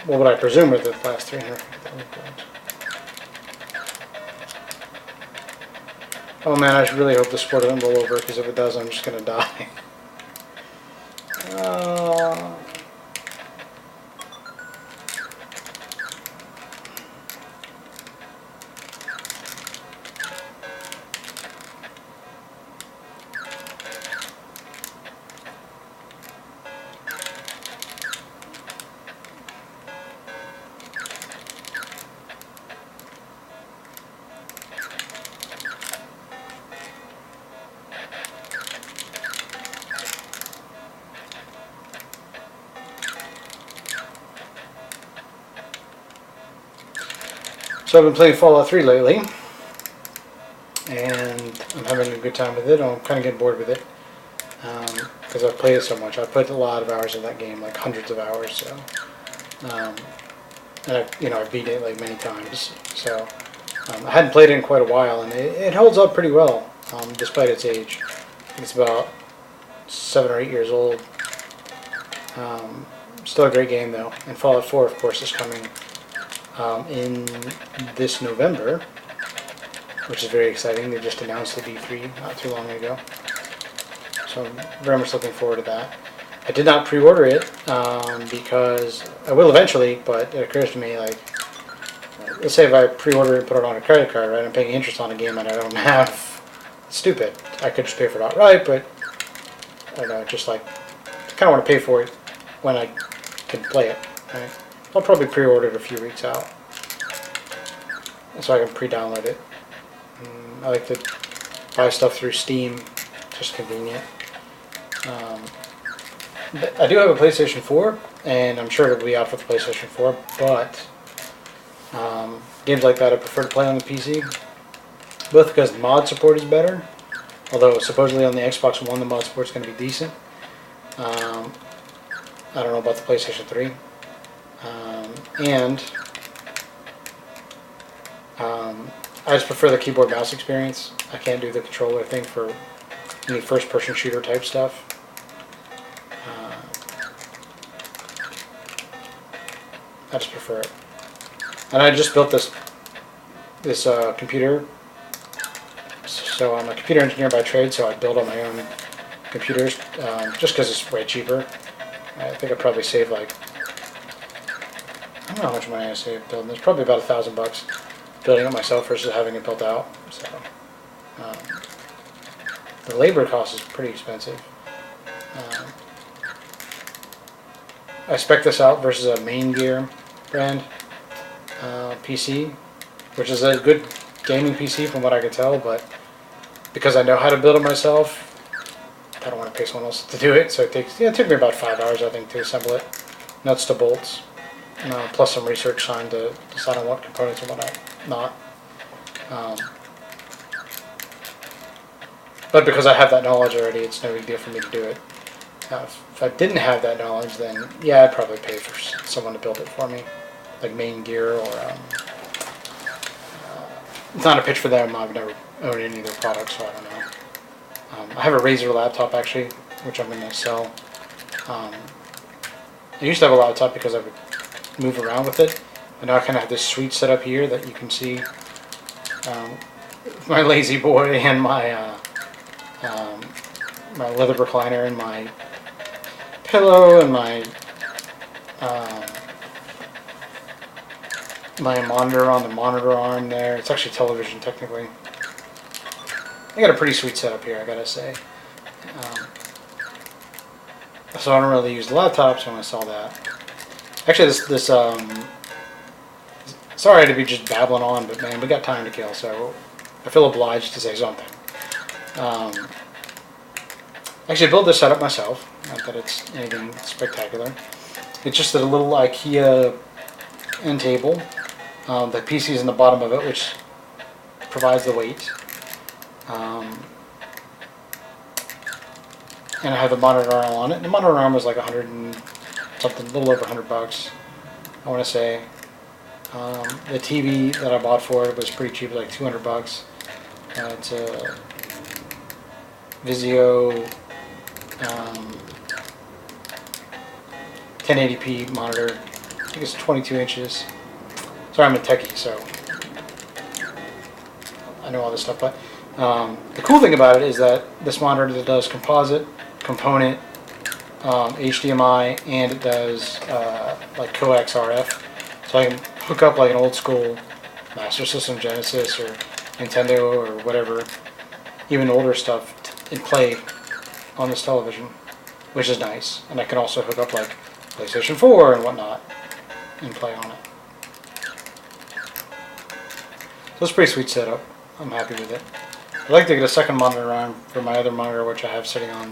What would I presume are the last 350,000 points? Oh man, I really hope the sport doesn't roll over, because if it does, I'm just going to die. So I've been playing Fallout 3 lately, and I'm having a good time with it. I'm kind of getting bored with it, because I've played it so much. I've put a lot of hours in that game, like hundreds of hours, so, and I've beat it like many times, so, I hadn't played it in quite a while, and it holds up pretty well, despite its age. I think it's about 7 or 8 years old. Still a great game though, and Fallout 4 of course is coming in this November, which is very exciting. They just announced the B3 not too long ago, so I'm very much looking forward to that. I did not pre-order it because I will eventually, but it occurs to me, like, let's say if I pre-order it and put it on a credit card, right, I'm paying interest on a game that I don't have. It's stupid. I could just pay for it outright, but I don't know, just like, I kind of want to pay for it when I can play it, right? I'll probably pre-order it a few weeks out, so I can pre-download it. I like to buy stuff through Steam, just convenient. I do have a PlayStation 4, and I'm sure it'll be out for the PlayStation 4, but games like that I prefer to play on the PC, both because the mod support is better, although supposedly on the Xbox One the mod support is going to be decent. I don't know about the PlayStation 3. And I just prefer the keyboard mouse experience. I can't do the controller thing for any first person shooter type stuff. I just prefer it. And I just built this computer. So I'm a computer engineer by trade, so I build on my own computers just because it's way cheaper. I think I probably saved like, I don't know how much money I saved building this. Probably about $1,000 building it myself versus having it built out. So the labor cost is pretty expensive. I spec this out versus a Main Gear brand PC, which is a good gaming PC from what I can tell, but because I know how to build it myself, I don't want to pay someone else to do it. So it took me about 5 hours, I think, to assemble it, nuts to bolts, plus some research time to decide on what components and what not. But because I have that knowledge already, it's no big deal for me to do it. If I didn't have that knowledge, then yeah, I'd probably pay for someone to build it for me, like Main Gear or. It's not a pitch for them. I've never owned any of their products, so I don't know. I have a Razer laptop actually, which I'm going to sell. I used to have a laptop because I would move around with it, but now I kind of have this sweet setup here that you can see. My lazy boy and my my leather recliner and my pillow and my my monitor on the monitor arm there. It's actually television technically. I got a pretty sweet setup here, I gotta say. So I don't really use the laptop, so I'm gonna sell that. Actually, sorry to be just babbling on, but man, we got time to kill, so I feel obliged to say something. Actually, I built this setup myself. Not that it's anything spectacular. It's just a little IKEA end table. The PC is in the bottom of it, which provides the weight. And I have the monitor arm on it. And the monitor arm was like 100 and something, a little over $100, I want to say. The TV that I bought for it was pretty cheap, like $200. It's a Vizio 1080p monitor. I think it's 22 inches. Sorry, I'm a techie, so I know all this stuff. But the cool thing about it is that this monitor does composite, component, HDMI, and it does like coax RF. So I can hook up like an old school Master System Genesis or Nintendo or whatever, even older stuff, and play on this television, which is nice. And I can also hook up like PlayStation 4 and whatnot and play on it. So it's a pretty sweet setup. I'm happy with it. I'd like to get a second monitor arm for my other monitor, which I have sitting on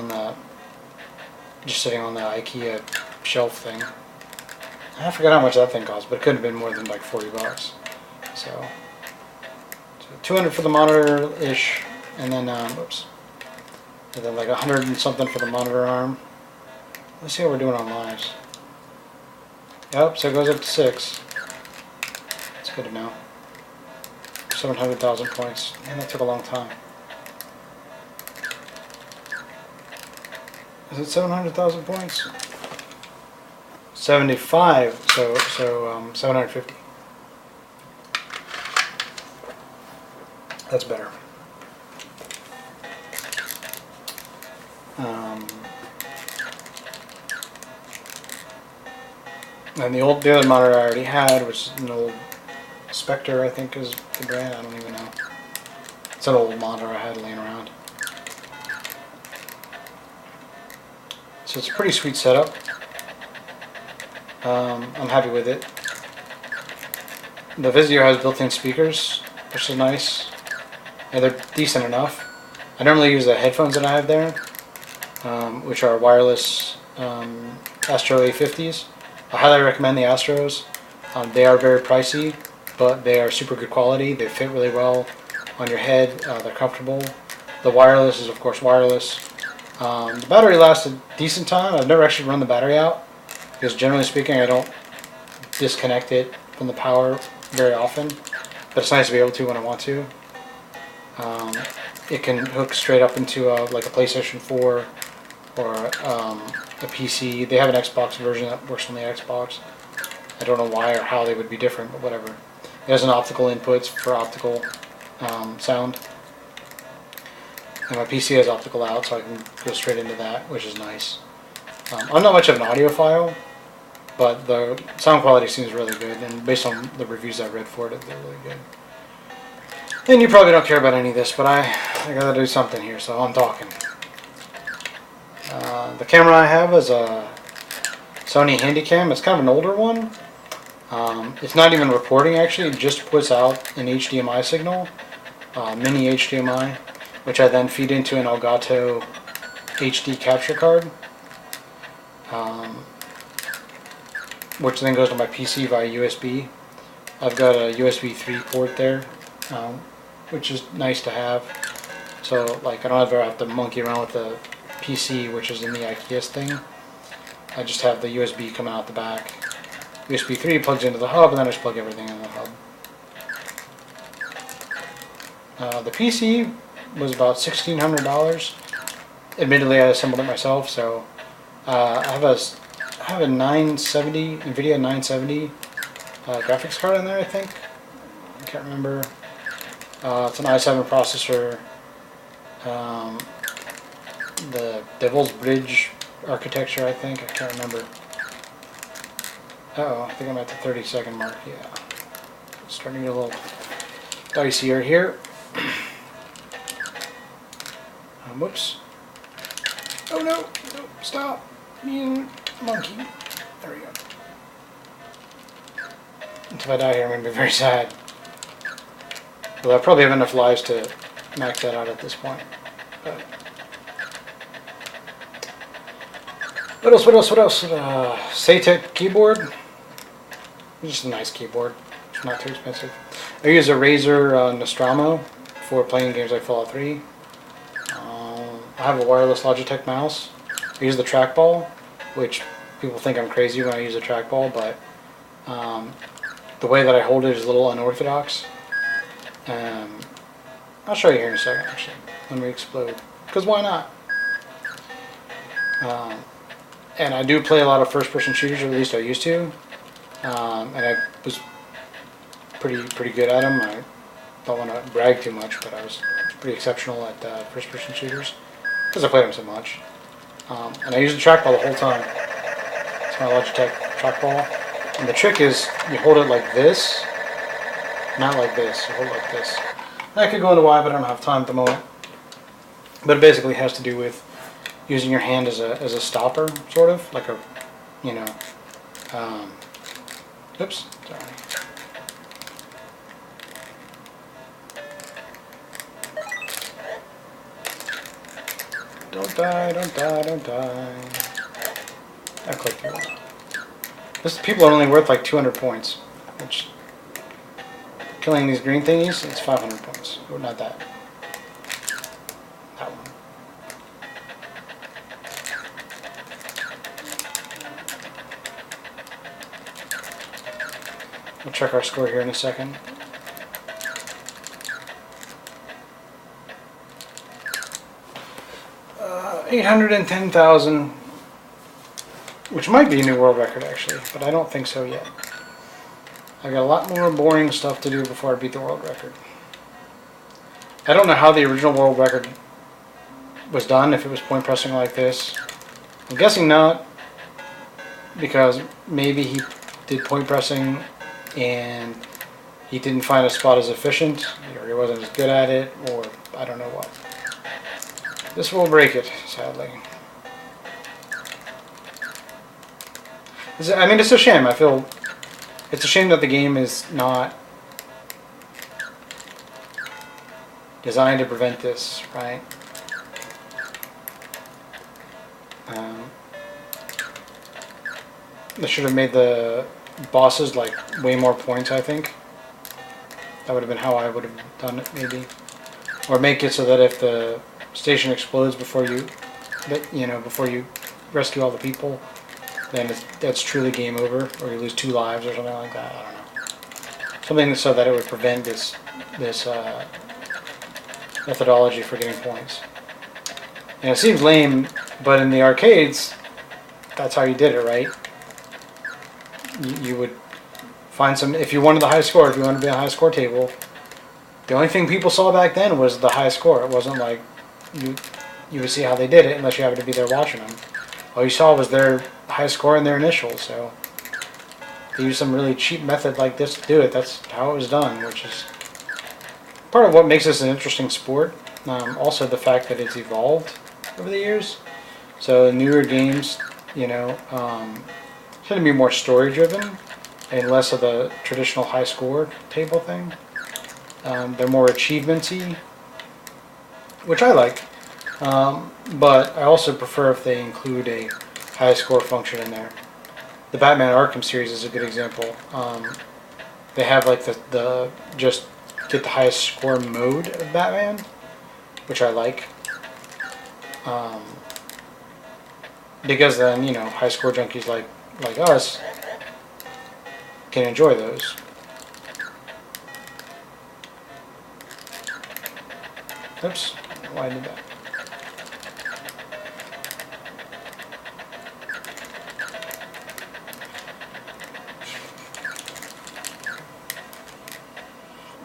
the just sitting on the IKEA shelf thing. I forgot how much that thing cost, but it couldn't have been more than like $40. So $200 for the monitor ish, and then oops, and then like 100 and something for the monitor arm. Let's see how we're doing on lives. Yep, so it goes up to 6. That's good to know. 700,000 points, and that took a long time. Is it 700,000 points? 75, so 750. That's better. And the other monitor I already had, which is an old Spectre, I think is the brand. I don't even know. It's an old monitor I had laying around. So it's a pretty sweet setup. I'm happy with it. The Vizio has built-in speakers, which is nice. And they're decent enough. I normally use the headphones that I have there, which are wireless Astro A50s. I highly recommend the Astros. They are very pricey, but they are super good quality. They fit really well on your head. They're comfortable. The wireless is, of course, wireless. The battery lasts a decent time. I've never actually run the battery out, because generally speaking, I don't disconnect it from the power very often. But it's nice to be able to when I want to. It can hook straight up into like a PlayStation 4 or a PC. They have an Xbox version that works on the Xbox. I don't know why or how they would be different, but whatever. It has an optical inputs for optical sound. And my PC has optical out, so I can go straight into that, which is nice. I'm not much of an audiophile, but the sound quality seems really good, and based on the reviews I read for it, they're really good. And you probably don't care about any of this, but I gotta do something here, so I'm talking. The camera I have is a Sony Handycam. It's kind of an older one. It's not even recording actually, it just puts out an HDMI signal, mini HDMI, which I then feed into an Elgato HD capture card, which then goes to my PC via USB. I've got a USB 3 port there, which is nice to have. So like I don't ever have to monkey around with the PC, which is in the IKEA thing. I just have the USB coming out the back. USB 3 plugs into the hub, and then I just plug everything in the hub. The PC was about $1,600. Admittedly, I assembled it myself, so I have a 970 NVIDIA 970 graphics card in there. I think I can't remember. It's an i7 processor. The Devil's Bridge architecture, I think. I can't remember. Uh-oh, I think I'm at the 30-second mark. Yeah, it's starting to get a little dicier here. Whoops. Oh no! No, stop! Being a monkey. There we go. If I die here, I'm going to be very sad. Well, I probably have enough lives to max that out at this point. But what else? What else? What else? Saytech keyboard. Just a nice keyboard. It's not too expensive. I use a Razer Nostromo for playing games like Fallout 3. I have a wireless Logitech mouse. I use the trackball, which people think I'm crazy when I use a trackball, but the way that I hold it is a little unorthodox. I'll show you here in a second, actually, when we explode. Because why not? And I do play a lot of first-person shooters, or at least I used to. And I was pretty good at them. I don't want to brag too much, but I was pretty exceptional at first-person shooters because I played them so much. And I use the trackball the whole time. It's my Logitech trackball. And the trick is you hold it like this, not like this. You hold it like this. And I could go into why, but I don't have time at the moment. But it basically has to do with using your hand as a stopper, sort of like a, you know. Oops, sorry. Don't die, don't die, don't die. I clicked it. People are only worth like 200 points, which, killing these green thingies, it's 500 points. Or not that. That one. We'll check our score here in a second. Uh, 810,000, which might be a new world record actually, but I don't think so yet. I got a lot more boring stuff to do before I beat the world record. I don't know how the original world record was done, if it was point pressing like this. I'm guessing not, because maybe he did point pressing and he didn't find a spot as efficient, or he wasn't as good at it, or I don't know what. This will break it, sadly. I mean, it's a shame. I feel it's a shame that the game is not designed to prevent this, right? They should have made the bosses like way more points, I think. That would have been how I would have done it, maybe. Or make it so that if the station explodes before you rescue all the people, then that's truly game over, or you lose 2 lives or something like that. I don't know. Something so that it would prevent this methodology for getting points. And it seems lame, but in the arcades, that's how you did it, right? You would find some, if you wanted the high score, if you wanted to be on a high score table, the only thing people saw back then was the high score. It wasn't like you would see how they did it unless you happened to be there watching them. All you saw was their high score and their initials, so they used some really cheap method like this to do it. That's how it was done, which is part of what makes this an interesting sport. Also the fact that it's evolved over the years. So newer games, tend to be more story driven and less of the traditional high score table thing. They're more achievements-y, which I like. But I also prefer if they include a high score function in there. The Batman Arkham series is a good example. They have like the just get the highest score mode of Batman, which I like. Because then, you know, high score junkies like us can enjoy those. Oops, why did that?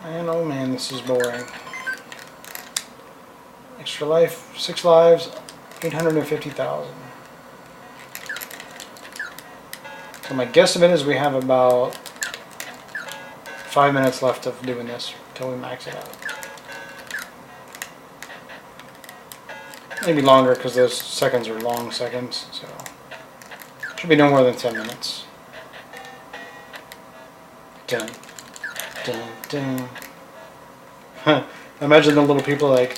Man, oh man, this is boring. Extra life, 6 lives, 850,000. So my guesstimate is we have about 5 minutes left of doing this until we max it out. Maybe longer because those seconds are long seconds, so should be no more than 10 minutes. Dun, dun, dun. Huh. Imagine the little people like,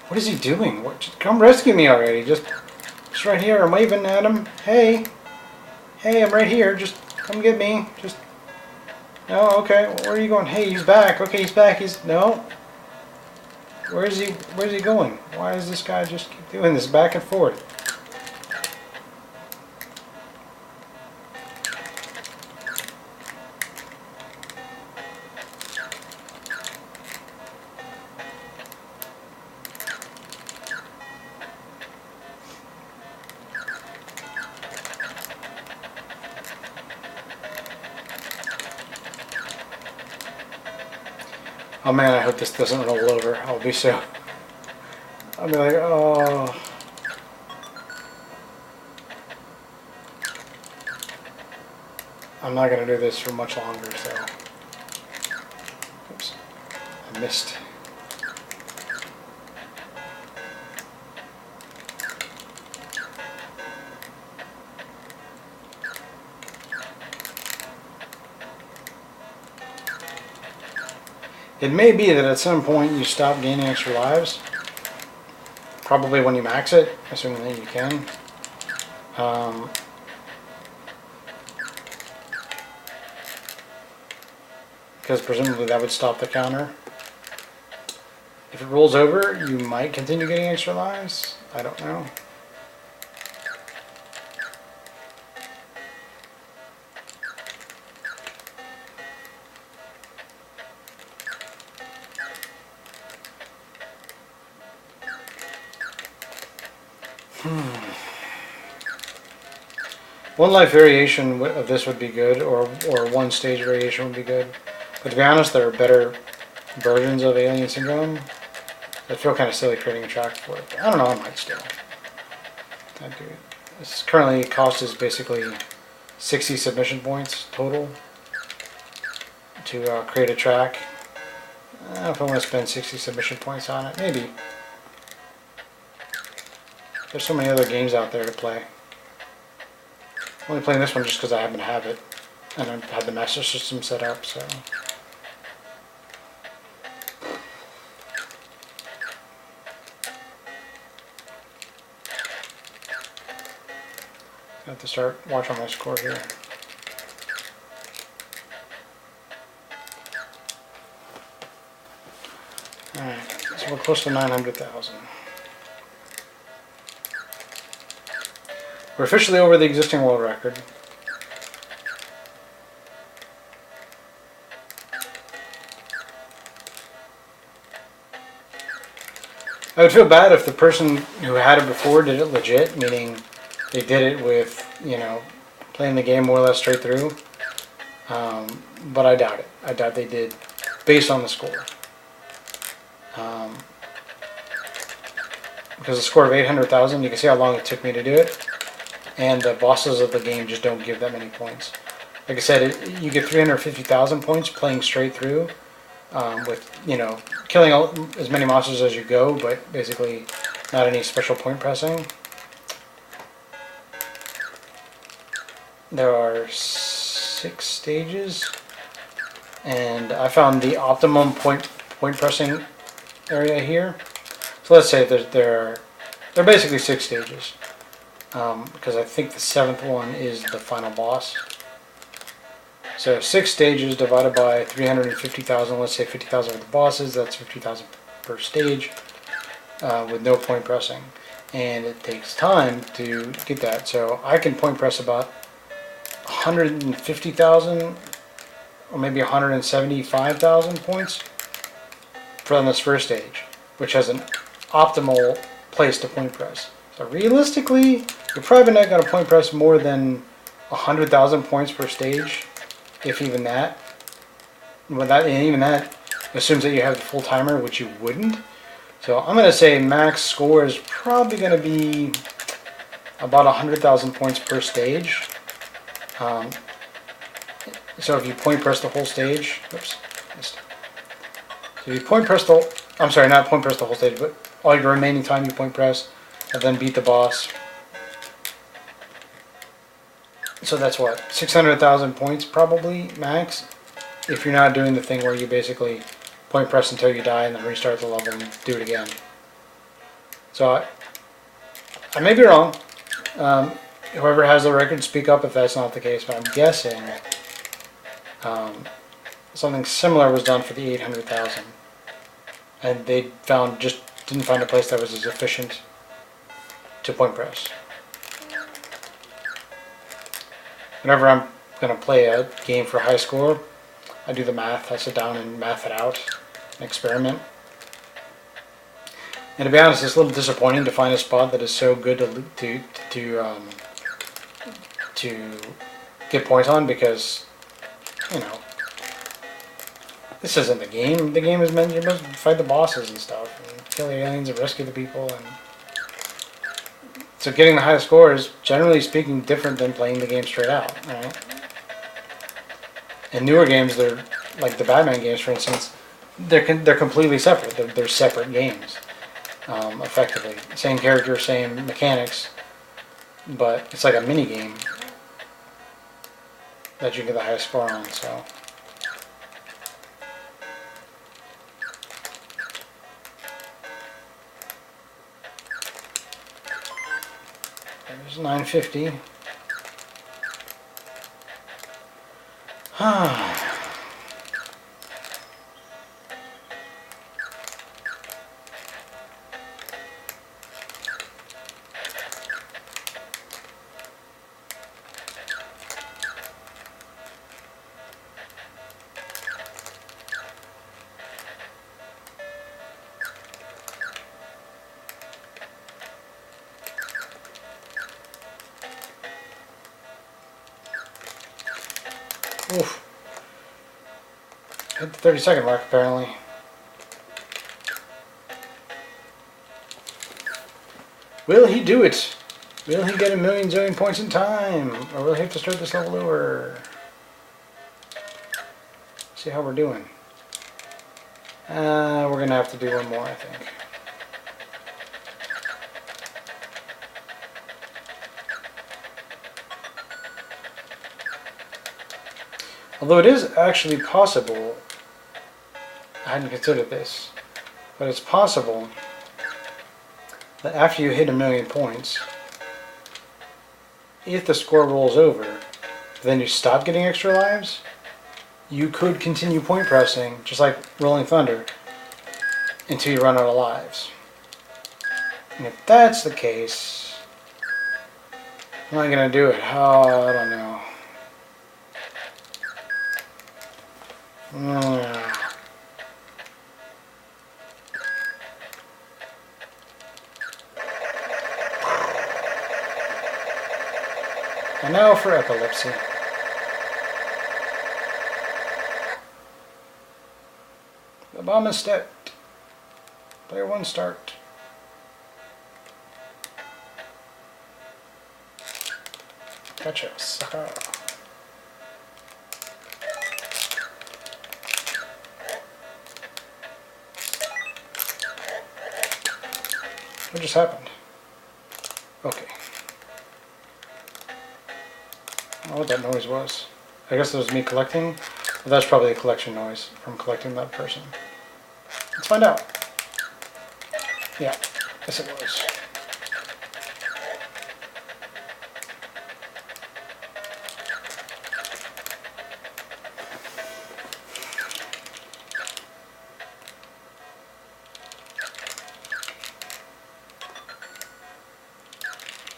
what is he doing? What, come rescue me already. Just right here. I'm waving at him. Hey, I'm right here. Just come get me. Just, no, okay. Well, where are you going? Hey, he's back. Okay, he's back. No. Where's he going? Why does this guy just keep doing this back and forth? Oh man, I hope this doesn't roll over. I'll be like, oh. I'm not going to do this for much longer, so. Oops. I missed. It may be that at some point you stop gaining extra lives. Probably when you max it, assuming that you can. Because presumably that would stop the counter. If it rolls over, you might continue getting extra lives. I don't know. One life variation of this would be good, or one stage variation would be good. But to be honest, there are better versions of Alien Syndrome. I feel kind of silly creating a track for it. But I don't know, I might still. I'd do it. This currently cost is basically 60 submission points total to create a track. If I want to spend 60 submission points on it, maybe. There's so many other games out there to play. I'm only playing this one just because I happen to have it. And I've had the Master System set up, so. I have to start watching my score here. Alright, so we're close to 900,000. We're officially over the existing world record. I would feel bad if the person who had it before did it legit, meaning they did it with, you know, playing the game more or less straight through. But I doubt it. I doubt they did based on the score. Because the score of 800,000, you can see how long it took me to do it. And the bosses of the game just don't give that many points. Like I said, you get 350,000 points playing straight through with, you know, killing as many monsters as you go, but basically not any special point pressing. There are 6 stages, and I found the optimum point pressing area here. So let's say they're basically 6 stages, because I think the 7th one is the final boss. So 6 stages divided by 350,000. Let's say 50,000 for the bosses. That's 50,000 per stage, with no point pressing, and it takes time to get that. So I can point press about 150,000 or maybe 175,000 points from this first stage, which has an optimal place to point press. So realistically, you're probably not going to point press more than 100,000 points per stage, if even that. And even that assumes that you have the full timer, which you wouldn't. So I'm going to say max score is probably going to be about 100,000 points per stage. So if you point press the whole stage, oops, missed. So you point press the, I'm sorry, not point press the whole stage, but all your remaining time you point press, and then beat the boss. So that's what, 600,000 points probably max, if you're not doing the thing where you basically point press until you die and then restart the level and do it again. So I may be wrong. Whoever has the record, speak up if that's not the case, but I'm guessing something similar was done for the 800,000. And they didn't find a place that was as efficient to point press. Whenever I'm going to play a game for high score, I do the math. I sit down and math it out and experiment. And to be honest, it's a little disappointing to find a spot that is so good to get points on, because, you know, this isn't the game. The game is meant you're supposed to fight the bosses and stuff, and kill the aliens and rescue the people, and so getting the highest score is, generally speaking, different than playing the game straight out, right? In newer games, they're like the Batman games, for instance. They're completely separate. They're separate games, effectively. Same character, same mechanics, but it's like a mini game that you get the highest score on. So. There's 950. Oof. Hit the 30-second mark, apparently. Will he do it? Will he get a million zillion points in time? Or will he have to start this level over? See how we're doing. We're going to have to do one more, I think. Although it is actually possible, I hadn't considered this, but it's possible that after you hit 1,000,000 points, if the score rolls over, then you stop getting extra lives, you could continue point pressing, just like Rolling Thunder, until you run out of lives. And if that's the case, I'm not going to do it. Oh, I don't know. And now for epilepsy. The bomb is stepped. Player 1 start. Gotcha, sucker. What just happened? Okay. I don't know what that noise was. I guess it was me collecting. Well, that's probably a collection noise from collecting that person. Let's find out. Yeah, yes it was.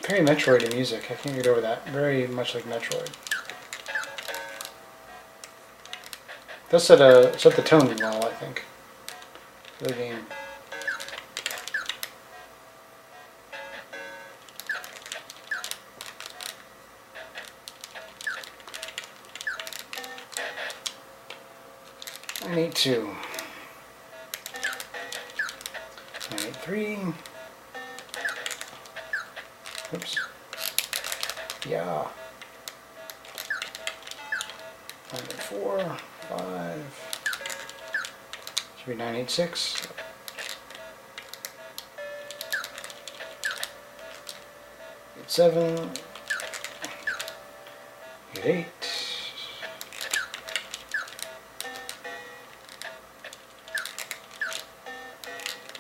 Very Metroid in music. I can't get over that. Very much like Metroid. Does set the tone well, I think, for the game. I need 2. I need 3. Oops. Yeah. I need 4, 5. Should be 986. 7. 8.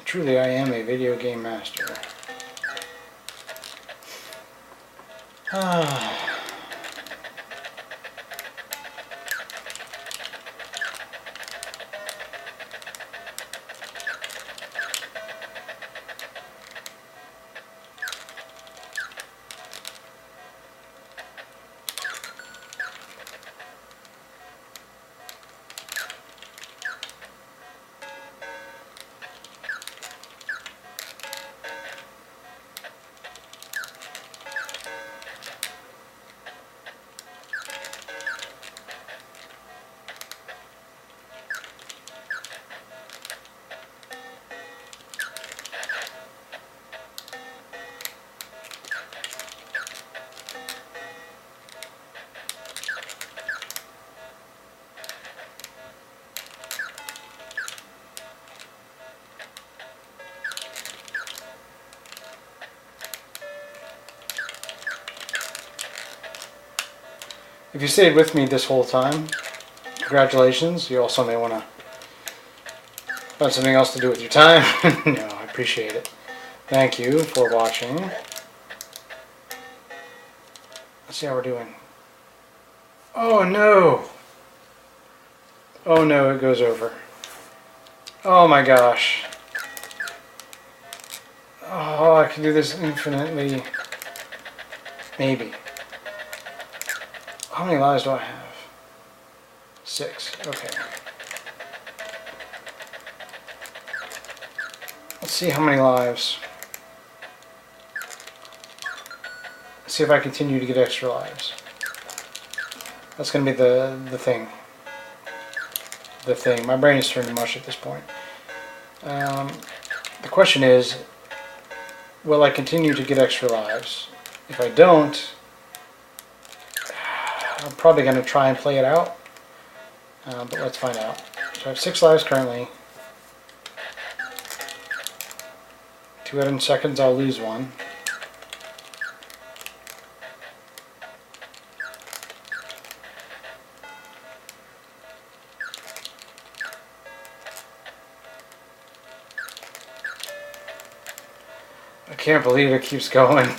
Truly, I am a video game master. If you stayed with me this whole time, congratulations. You also may want to find something else to do with your time. No, I appreciate it. Thank you for watching. Let's see how we're doing. Oh no! Oh no, it goes over. Oh my gosh. Oh, I can do this infinitely. Maybe. How many lives do I have? 6. Okay. Let's see how many lives. Let's see if I continue to get extra lives. That's going to be the thing. The thing. My brain is turned to mush at this point. The question is, will I continue to get extra lives? If I don't, I'm probably going to try and play it out, but let's find out. So I have 6 lives currently. 2 out in seconds, I'll lose 1. I can't believe it keeps going.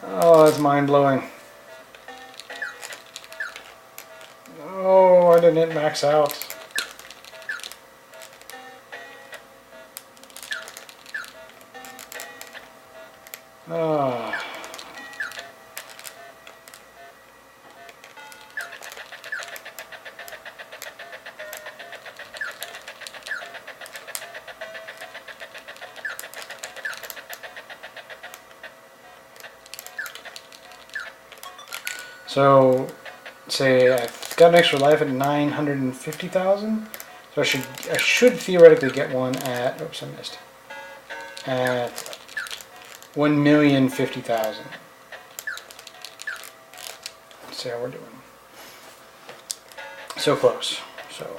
Oh, that's mind-blowing. Oh, why didn't it max out? Ah. So, say I've got an extra life at 950,000. So I should theoretically get one at, oops, I missed. At 1,050,000. Let's see how we're doing. So close. So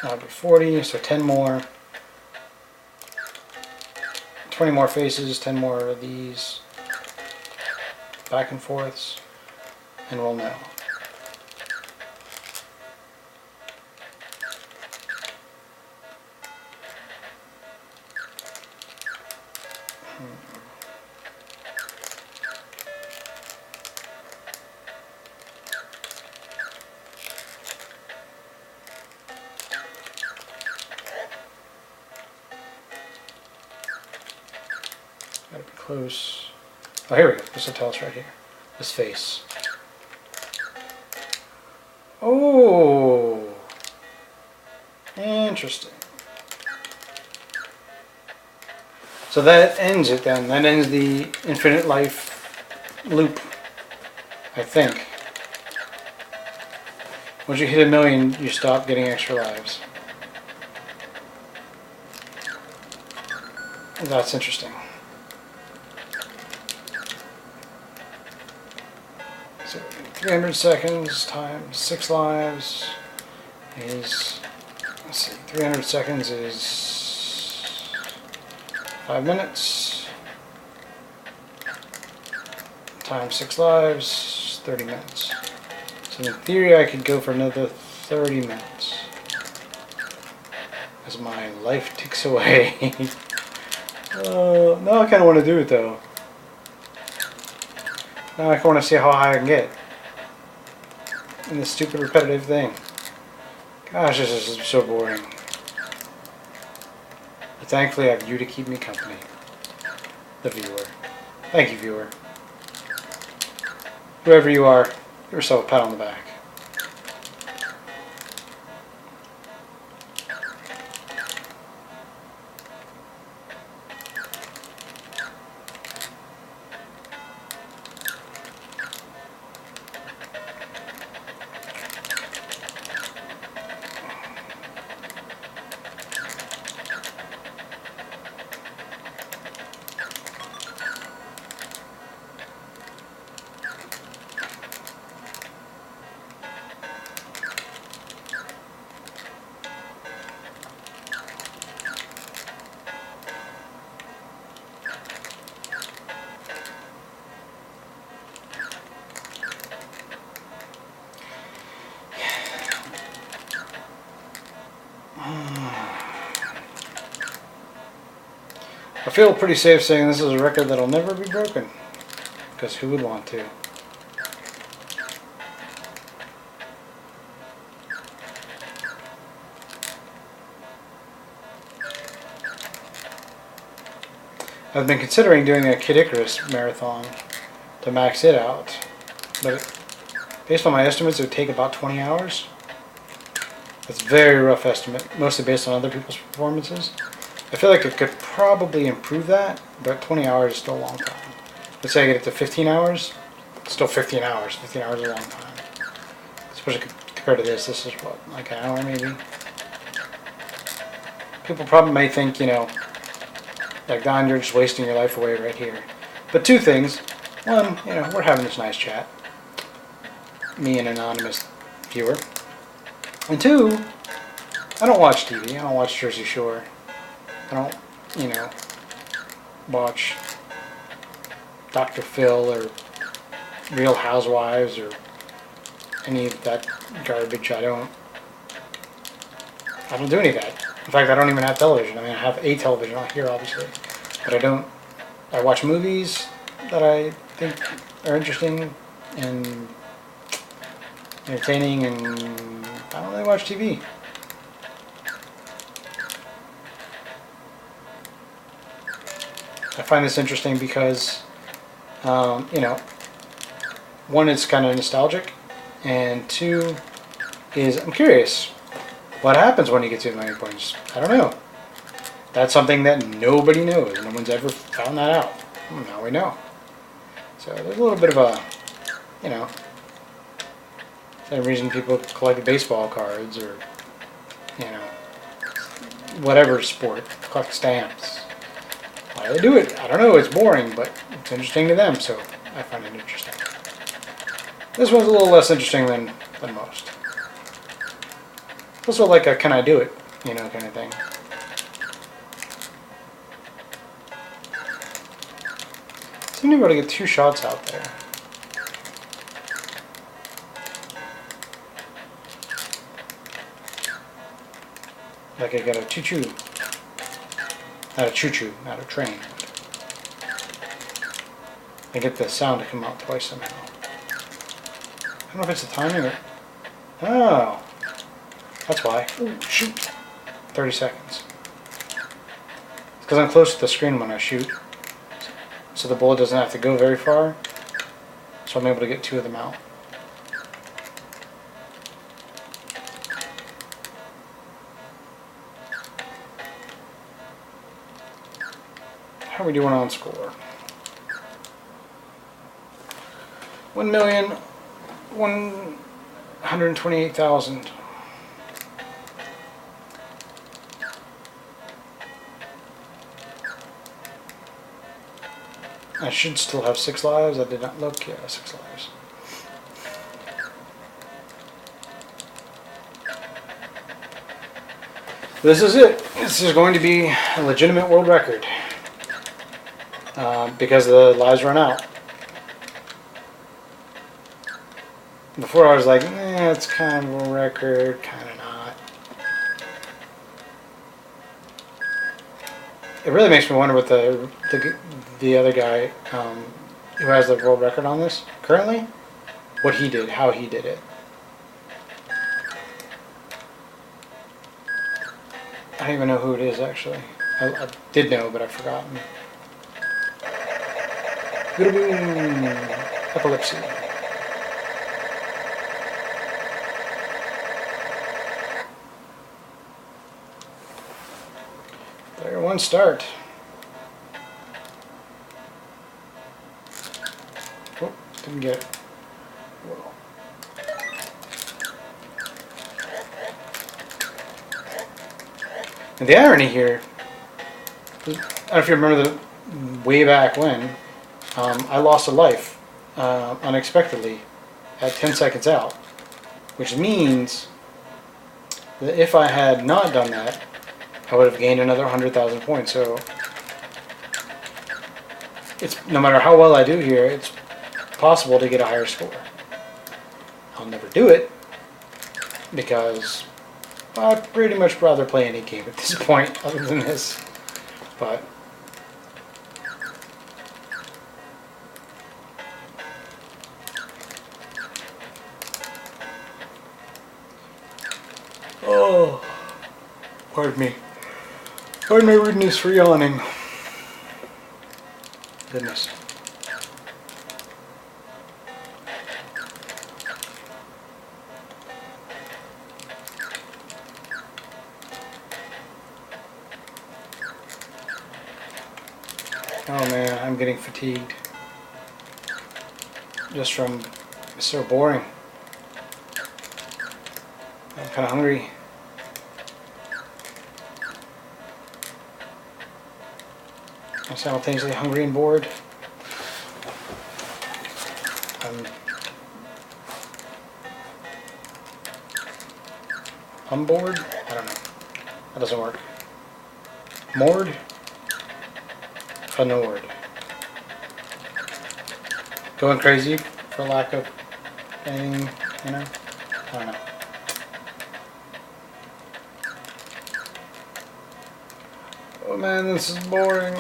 that'll be 40, so 10 more. 20 more faces, 10 more of these. Back and forths. And we'll know. close. Oh, here we go. This will tell us right here. This face. Oh, interesting. So that ends it then. That ends the infinite life loop, I think. Once you hit 1,000,000, you stop getting extra lives. That's interesting. So 300 seconds times 6 lives is, let's see, 300 seconds is 5 minutes times 6 lives, 30 minutes. So in theory I could go for another 30 minutes as my life ticks away. Now I kind of want to do it though. Now I want to see how high I can get in this stupid repetitive thing. Gosh, this is so boring. But thankfully I have you to keep me company. The viewer. Thank you, viewer. Whoever you are, give yourself a pat on the back. I feel pretty safe saying this is a record that'll never be broken, because who would want to? I've been considering doing a Kid Icarus marathon to max it out, but based on my estimates it would take about 20 hours. That's a very rough estimate, mostly based on other people's performances. I feel like I could probably improve that, but 20 hours is still a long time. Let's say I get it to 15 hours, it's still 15 hours. 15 hours is a long time. Especially compared to this is what, like an hour maybe? People probably may think, you know, like, Don, you're just wasting your life away right here. But two things. One, you know, we're having this nice chat. Me, an anonymous viewer. And two, I don't watch TV. I don't watch Jersey Shore. I don't, you know, watch Dr. Phil or Real Housewives or any of that garbage. I don't do any of that. In fact, I don't even have television. I mean, I have a television out here, obviously, but I don't. I watch movies that I think are interesting and entertaining, and I don't really watch TV. I find this interesting because, you know, one, it's kind of nostalgic, and two, is I'm curious. What happens when you get to 1,000,000 points? I don't know. That's something that nobody knows. No one's ever found that out. Well, now we know. So there's a little bit of a, you know, same reason people collect baseball cards or, you know, whatever sport, collect stamps. Why do they do it? I don't know. It's boring, but it's interesting to them, so I find it interesting. This one's a little less interesting than most. Also like a can I do it, you know, kind of thing. Seem to be able to get 2 shots out there. Like I got a choo-choo. Not a choo-choo, not a train. I get the sound to come out twice somehow. I don't know if it's the timing or... Oh! That's why. Ooh, shoot! 30 seconds. It's because I'm close to the screen when I shoot. so the bullet doesn't have to go very far. So I'm able to get 2 of them out. How are we doing on score? 1,128,000. I should still have 6 lives. I did not look. Yeah, 6 lives. This is it. This is going to be a legitimate world record. Because the lives run out. Before I was like, it's kind of a record, kind of not. It really makes me wonder what the other guy who has the world record on this currently, what he did, how he did it. I don't even know who it is actually. I did know, but I've forgotten. Epilepsy. Player 1 start. Oh, didn't get it. Whoa. And the irony here, I don't know if you remember the way back when, I lost a life unexpectedly at 10 seconds out, which means that if I had not done that, I would have gained another 100,000 points. So it's no matter how well I do here, it's possible to get a higher score. I'll never do it because I'd pretty much rather play any game at this point other than this. But oh, pardon me. Pardon my rudeness for yawning. Goodness. Oh man, I'm getting fatigued. Just from, it's so boring. I'm kind of hungry. I'm simultaneously hungry and bored. I'm bored? I don't know. That doesn't work. Moored? Fanored. Going crazy for lack of anything, you know? I don't know. Oh man, this is boring.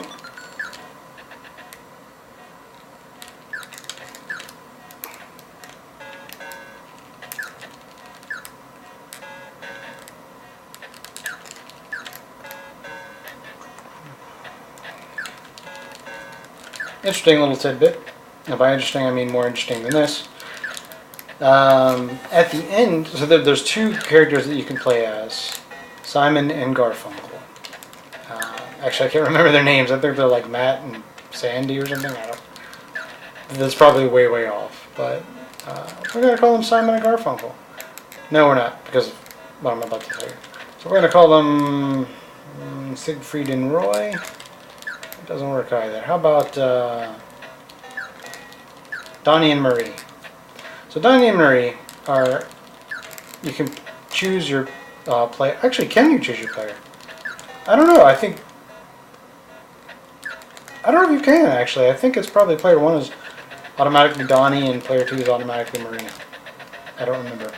Interesting little tidbit. And by interesting, I mean more interesting than this. At the end, so there's 2 characters that you can play as, Simon and Garfunkel. Actually, I can't remember their names. I think they're like Matt and Sandy or something. I don't. That's probably way off. But we're gonna call them Simon and Garfunkel. No, we're not, because of what I'm about to tell you. So we're gonna call them Siegfried and Roy. It doesn't work either. How about Donnie and Marie? So Donnie and Marie are, you can choose your player. Actually, can you choose your player? I don't know. I don't know if you can actually. I think it's probably player 1 is automatically Donnie and player 2 is automatically Marie. I don't remember.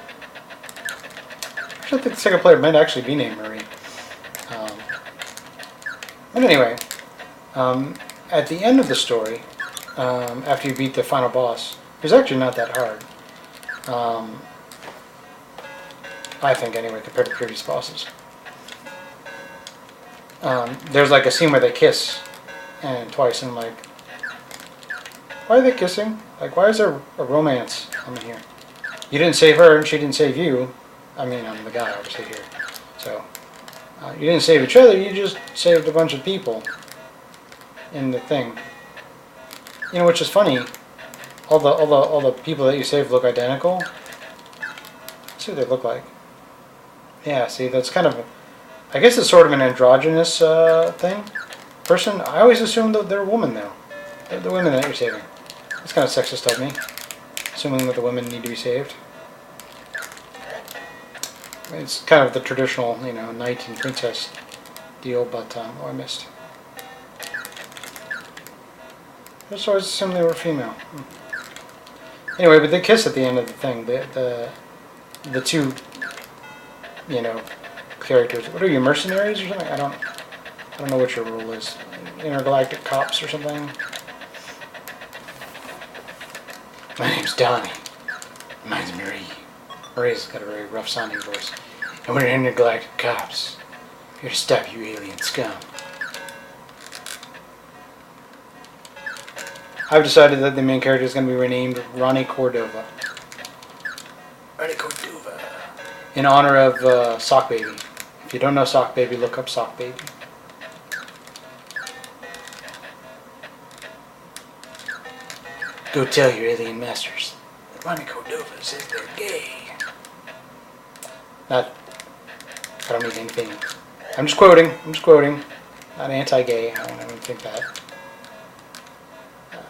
Actually, I think the second player might actually be named Marie. But anyway. At the end of the story, after you beat the final boss, it's actually not that hard. I think anyway, compared to previous bosses. There's like a scene where they kiss, and twice, and I'm like, Why are they kissing? Like, why is there a romance coming here? You didn't save her, and she didn't save you. I mean, I'm the guy, obviously, here. So, you didn't save each other, you just saved a bunch of people in the thing. You know, which is funny. All the people that you saved look identical. Let's see what they look like. Yeah, see, that's kind of, I guess it's sort of an androgynous person. I always assumed that they're a woman, though. They're the women that you're saving. That's kind of sexist of me, assuming that the women need to be saved. It's kind of the traditional, you know, knight and princess deal, but, oh, I missed. I just always assumed they were female. Anyway, but they kiss at the end of the thing. The two, you know, characters. What are you, mercenaries or something? I don't know what your role is. Intergalactic cops or something. My name's Donnie. Mine's Marie. Marie's got a very rough sounding voice. And we're intergalactic cops. Here to stop you alien scum. I've decided that the main character is going to be renamed Ronnie Cordova. Ronnie Cordova. In honor of Sock Baby. If you don't know Sock Baby, look up Sock Baby. Go tell your alien masters that Ronnie Cordova says they're gay. I don't mean anything. I'm just quoting. Not anti-gay. I don't even think that.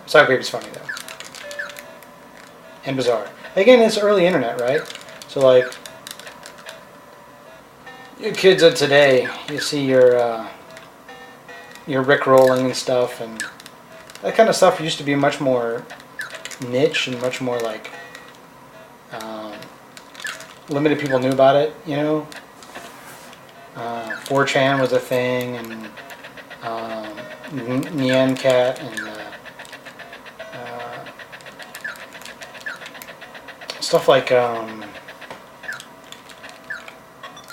Sock Baby's funny though. And bizarre. Again, it's early internet, right? So like, you kids of today, you see your Rickrolling and stuff, and that kind of stuff used to be much more niche and much more like limited people knew about it, you know. 4chan was a thing, and Nyan Cat, and stuff like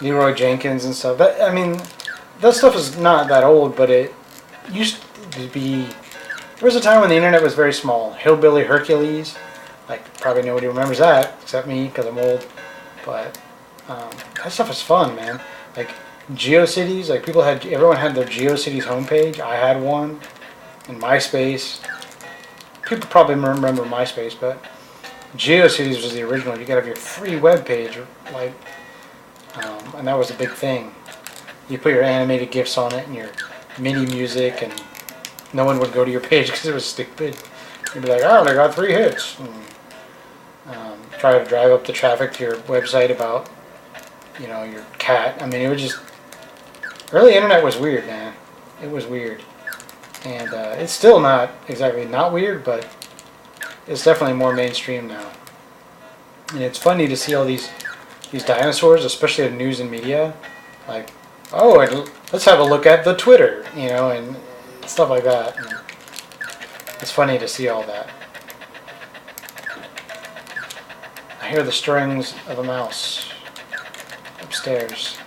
Leroy Jenkins and stuff. That, I mean, that stuff is not that old, but it used to be. There was a time when the internet was very small. Hillbilly Hercules, like probably nobody remembers that except me because I'm old. But that stuff is fun, man. Like GeoCities, like everyone had their GeoCities homepage. I had one, and MySpace. People probably remember MySpace, but GeoCities was the original. You could have your free web page, like, and that was a big thing. You put your animated GIFs on it and your MIDI music, and no one would go to your page because it was stupid. You'd be like, oh, I got 3 hits. And, try to drive up the traffic to your website about, you know, your cat. I mean, it was just, early internet was weird, man. It was weird. And it's still not exactly not weird, but it's definitely more mainstream now. And it's funny to see all these dinosaurs, especially in news and media. Like, oh, let's have a look at the Twitter, you know, and stuff like that. And it's funny to see all that. I hear the stirrings of a mouse upstairs.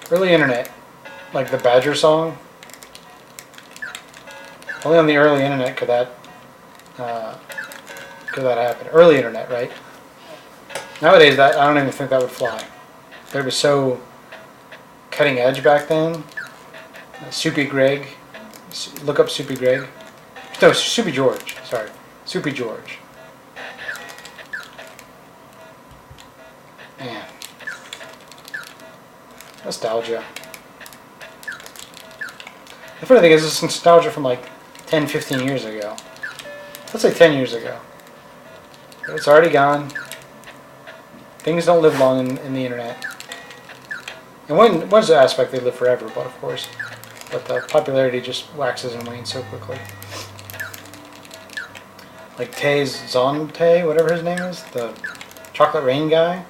Early internet, like the Badger song. Only on the early internet could that happen. Early internet, right? Nowadays, I don't even think that would fly. It was so cutting edge back then. Soupy Greg. Look up Soupy Greg. No, Soupy George. Sorry. Soupy George. Man. Nostalgia. The funny thing is, it's nostalgia from like 10, 15 years ago. Let's say 10 years ago. It's already gone. Things don't live long in the internet. And one's the aspect, they live forever, but of course. But the popularity just waxes and wanes so quickly. Like Tae's Zontae, whatever his name is, the Chocolate Rain guy.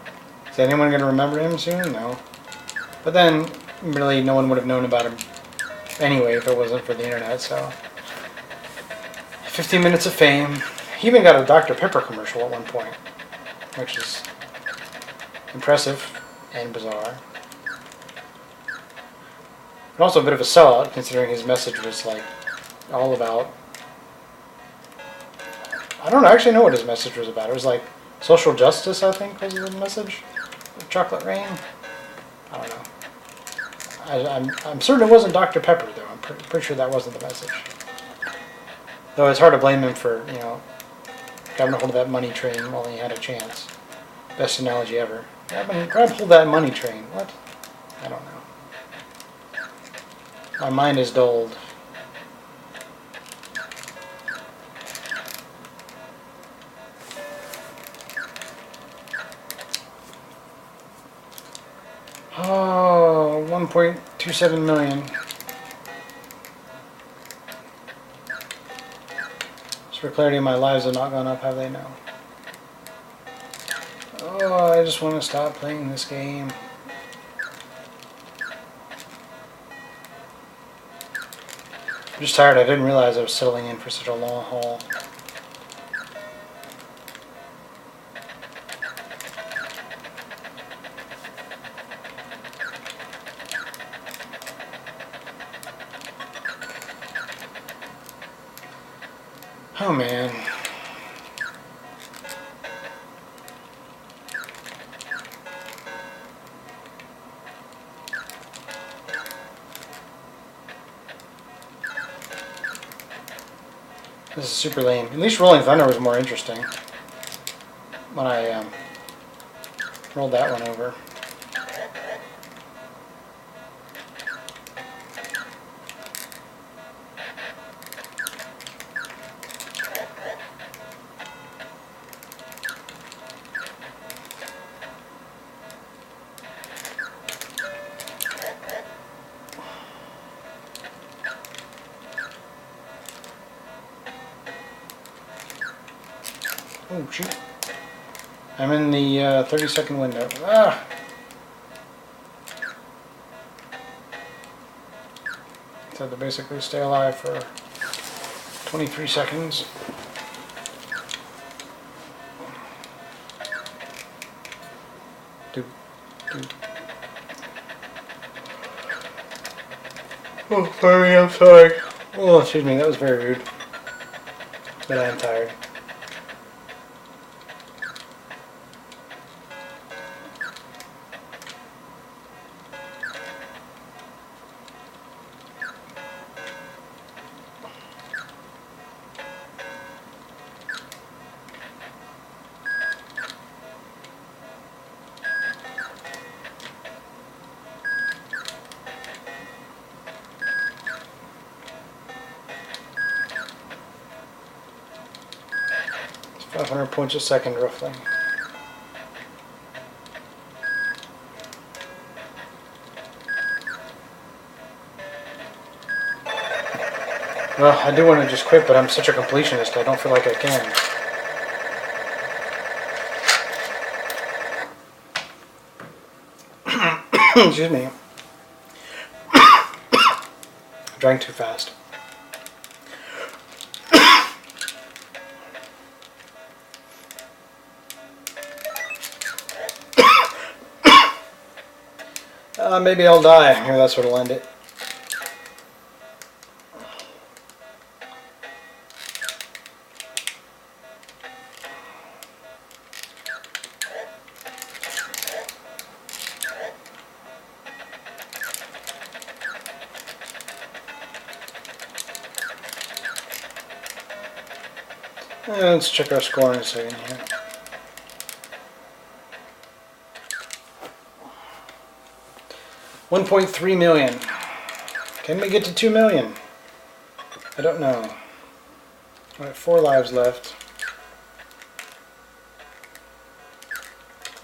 Is anyone going to remember him soon? No. But then, really, no one would have known about him anyway if it wasn't for the internet, so. 15 minutes of fame. He even got a Dr. Pepper commercial at one point, which is impressive and bizarre. And also a bit of a sellout, considering his message was like all about. I don't actually know what his message was about. It was like social justice, I think, was the message. Chocolate Rain. I don't know. I'm certain it wasn't Dr. Pepper though. I'm pretty sure that wasn't the message. Though it's hard to blame him for grabbing a hold of that money train while he had a chance. Best analogy ever. Grab hold of that money train. What? I don't know. My mind is dulled. Oh, 1.27 million. Just for clarity, my lives have not gone up, have they? No. Oh, I just want to stop playing this game. I'm just tired. I didn't realize I was settling in for such a long haul. Oh man. This is super lame. At least Rolling Thunder was more interesting when I rolled that one over. Oh, shoot. I'm in the 30-second window. Ah! So to basically stay alive for 23 seconds. Oh, sorry, I'm sorry. Oh, excuse me, that was very rude. But I am tired. It's 500 points a second, roughly. Well, I do want to just quit, but I'm such a completionist, I don't feel like I can. Excuse me. I drank too fast. Maybe I'll die. Maybe that's what'll end it. Let's check our score in a second here. $1.3 million. Can we get to 2 million? I don't know. Alright, 4 lives left.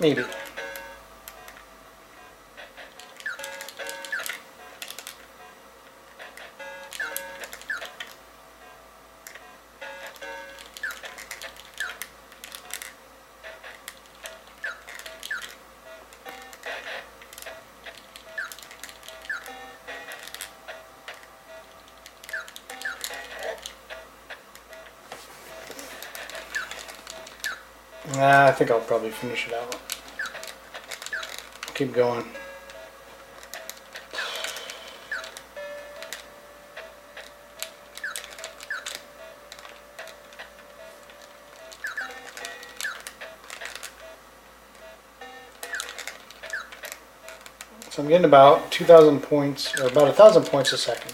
Maybe. Nah, I think I'll probably finish it out. Keep going. So I'm getting about 2,000 points, or about 1,000 points a second.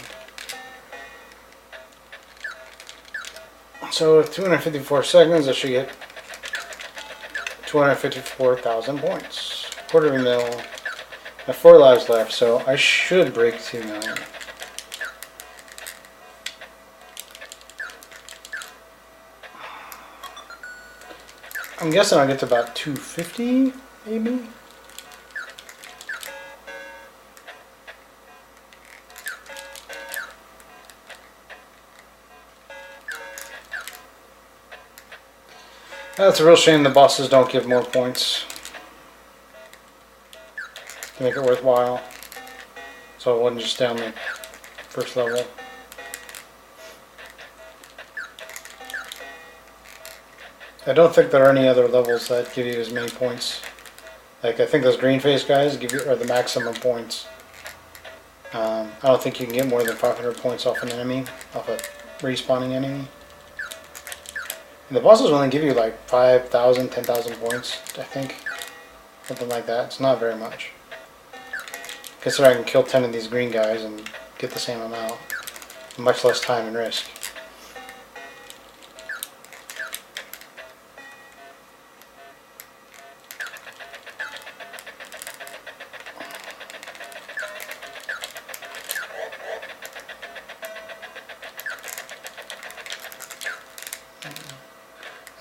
So with 254 seconds, I should get 254,000 points. Quarter of a mil. I have 4 lives left, so I should break 2 million. I'm guessing I'll get to about 250, maybe? That's a real shame the bosses don't give more points to make it worthwhile. So I wouldn't just stay on the first level. I don't think there are any other levels that give you as many points. Like, I think those green face guys give you are the maximum points. I don't think you can get more than 500 points off an enemy, off a respawning enemy. And the bosses only give you like 5,000, 10,000 points, I think. Something like that. It's not very much. Consider I can kill 10 of these green guys and get the same amount. Much less time and risk.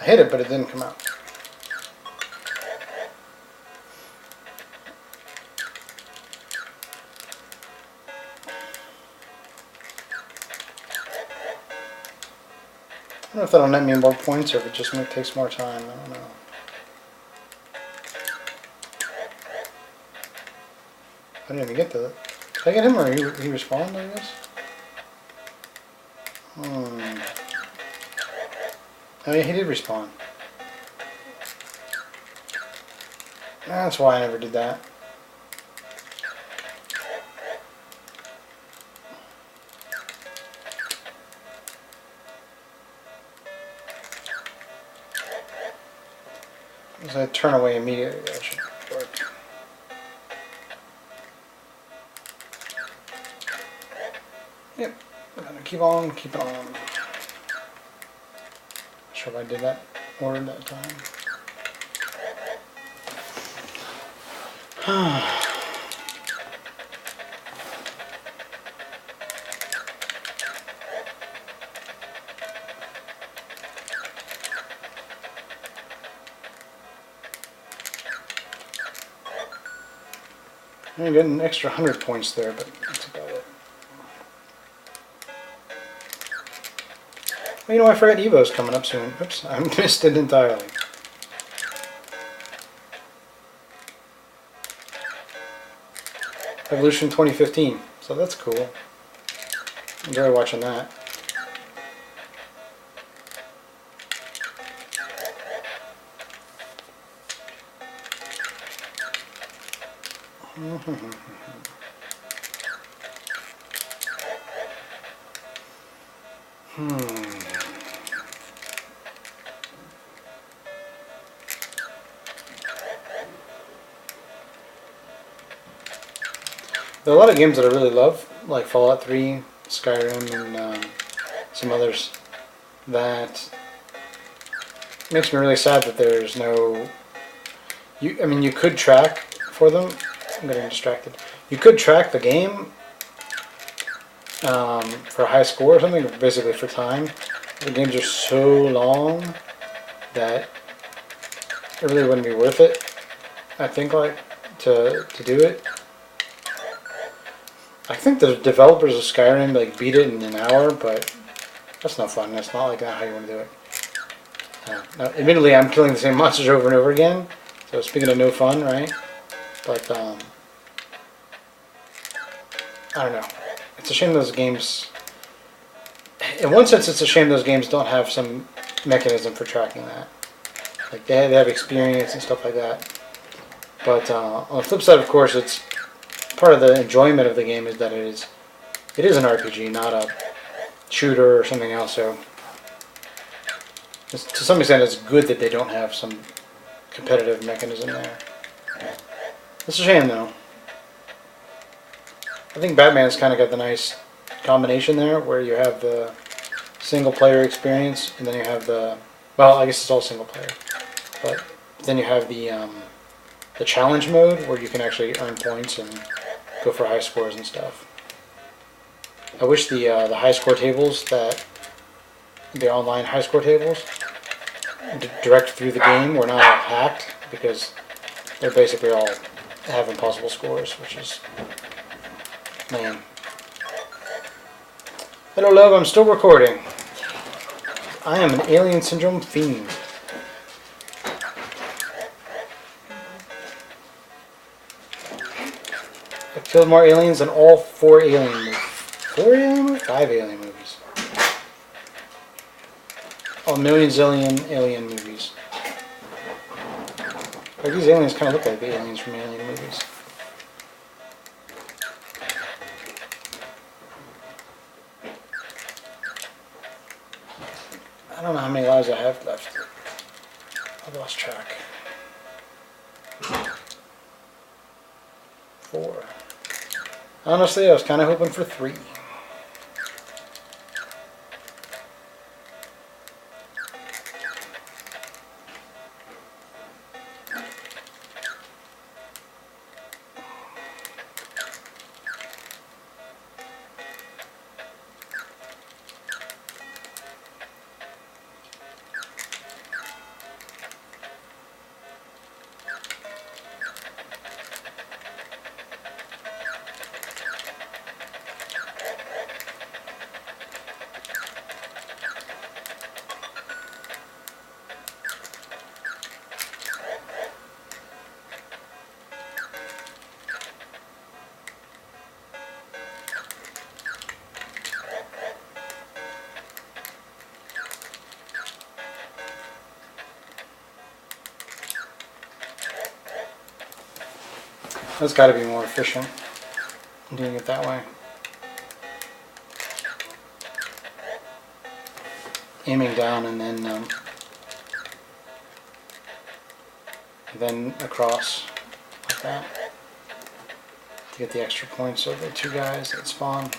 I hit it, but it didn't come out. I don't know if that'll net me more points or if it just takes more time. I don't know. I didn't even get to it. Did I get him or he respawned, I guess? Oh yeah, he did respawn. That's why I never did that. As I turn away immediately, that should work. Yep, I'm gonna keep on, keep on. Not sure if I did that order that time. I'm getting an extra 100 points there, but that's about it. Well, you know, I forgot Evo's coming up soon. Oops, I missed it entirely. Evolution 2015, so that's cool. Enjoy watching that. There are a lot of games that I really love, like Fallout 3, Skyrim, and some others, that makes me really sad that there's no... I mean, you could track for them. I'm getting distracted. You could track the game for a high score or something, basically for time. The games are so long that it really wouldn't be worth it, I think, like, to do it. I think the developers of Skyrim like beat it in an hour, but that's no fun. That's not like that how you want to do it. Now, admittedly, I'm killing the same monsters over and over again, so speaking of no fun, right? But I don't know. It's a shame those games. In one sense, it's a shame those games don't have some mechanism for tracking that. Like they have experience and stuff like that. But on the flip side, of course, it's part of the enjoyment of the game is that it is an RPG, not a shooter or something else. So to some extent, it's good that they don't have some competitive mechanism there. It's a shame, though. I think Batman's kind of got the nice combination there, where you have the single player experience, and then you have the, well, I guess it's all single player, but then you have the challenge mode where you can actually earn points and go for high scores and stuff. I wish the high score tables, that the online high score tables direct through the game were not all hacked, because they're basically all have impossible scores, which is lame. Hello love, I'm still recording. I am an Alien Syndrome fiend. I killed more aliens than all 4 alien movies. 4 alien movies? 5 alien movies. Oh, million zillion alien movies. Like, these aliens kind of look like the aliens from alien movies. I don't know how many lives I have left. I've lost track. 4. Honestly, I was kind of hoping for 3. That's got to be more efficient, doing it that way. Aiming down and then across like that to get the extra points of the 2 guys that spawn.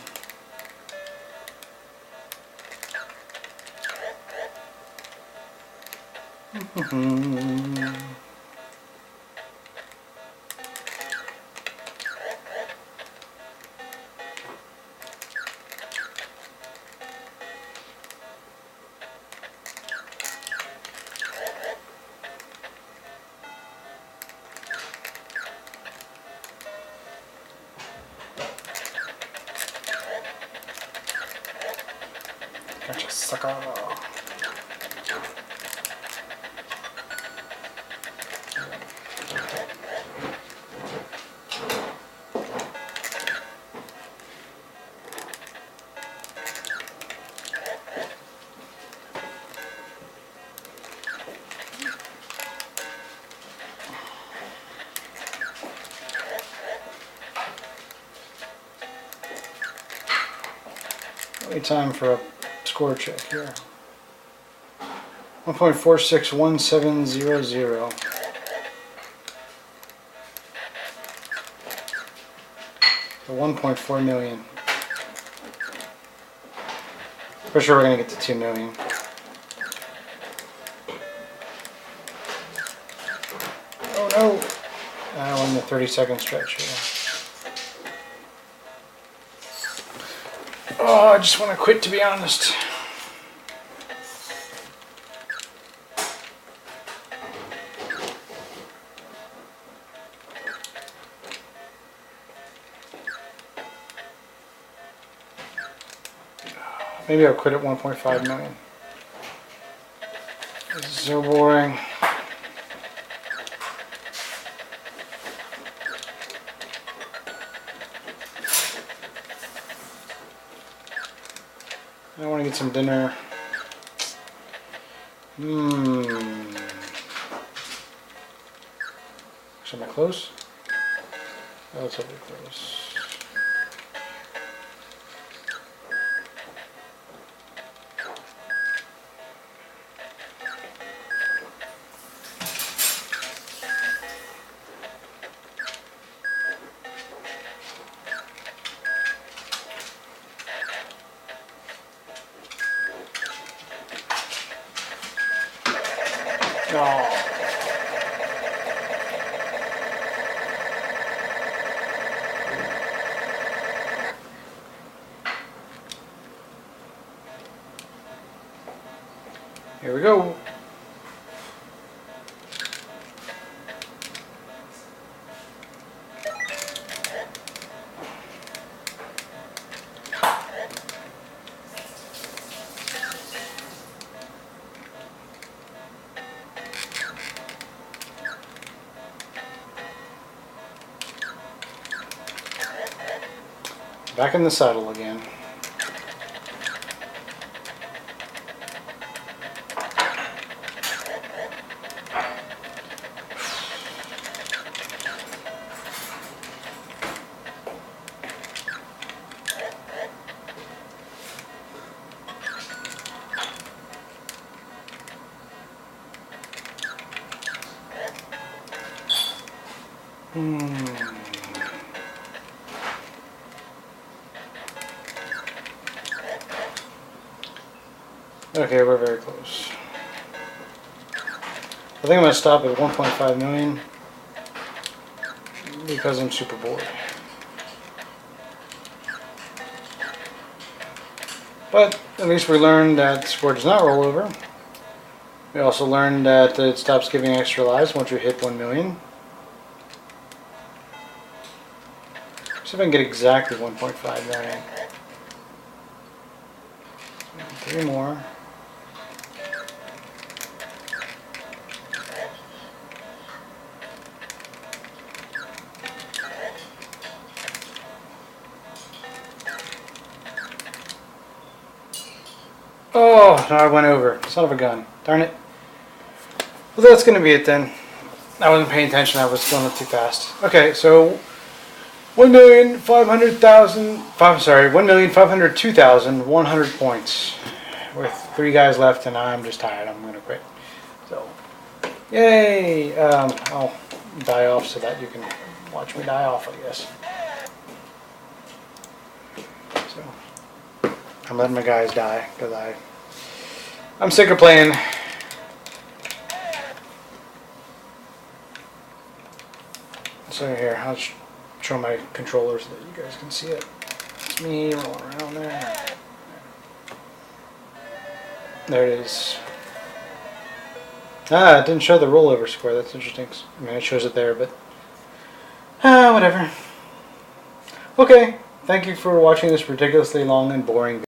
Gotcha, sucker. Wait time for a score check here. 1.461700. So 1.4 million. For sure we're going to get to 2 million. Oh no! We're in the 30-second stretch here. Oh, I just want to quit, to be honest. Maybe I'll quit at 1.5 million. This is so boring. I want to get some dinner. Am I close? Relatively close. Oh. Here we go. Back in the saddle again. Okay, we're very close. I think I'm going to stop at 1.5 million because I'm super bored. But at least we learned that score does not roll over. We also learned that it stops giving extra lives once you hit 1 million. See if I can get exactly 1.5 million. 3 more. Oh, no, I went over. Son of a gun. Darn it. Well, that's going to be it then. I wasn't paying attention. I was going up too fast. Okay, so 1,502,100 points with 3 guys left, and I'm just tired. I'm going to quit. So, yay! I'll die off so that you can watch me die off, I guess. So, I'm letting my guys die because I'm sick of playing. So here, I'll show my controller so that you guys can see it. It's me rolling around there. There it is. Ah, it didn't show the rollover score. That's interesting. I mean, it shows it there, but whatever. Okay, thank you for watching this ridiculously long and boring video.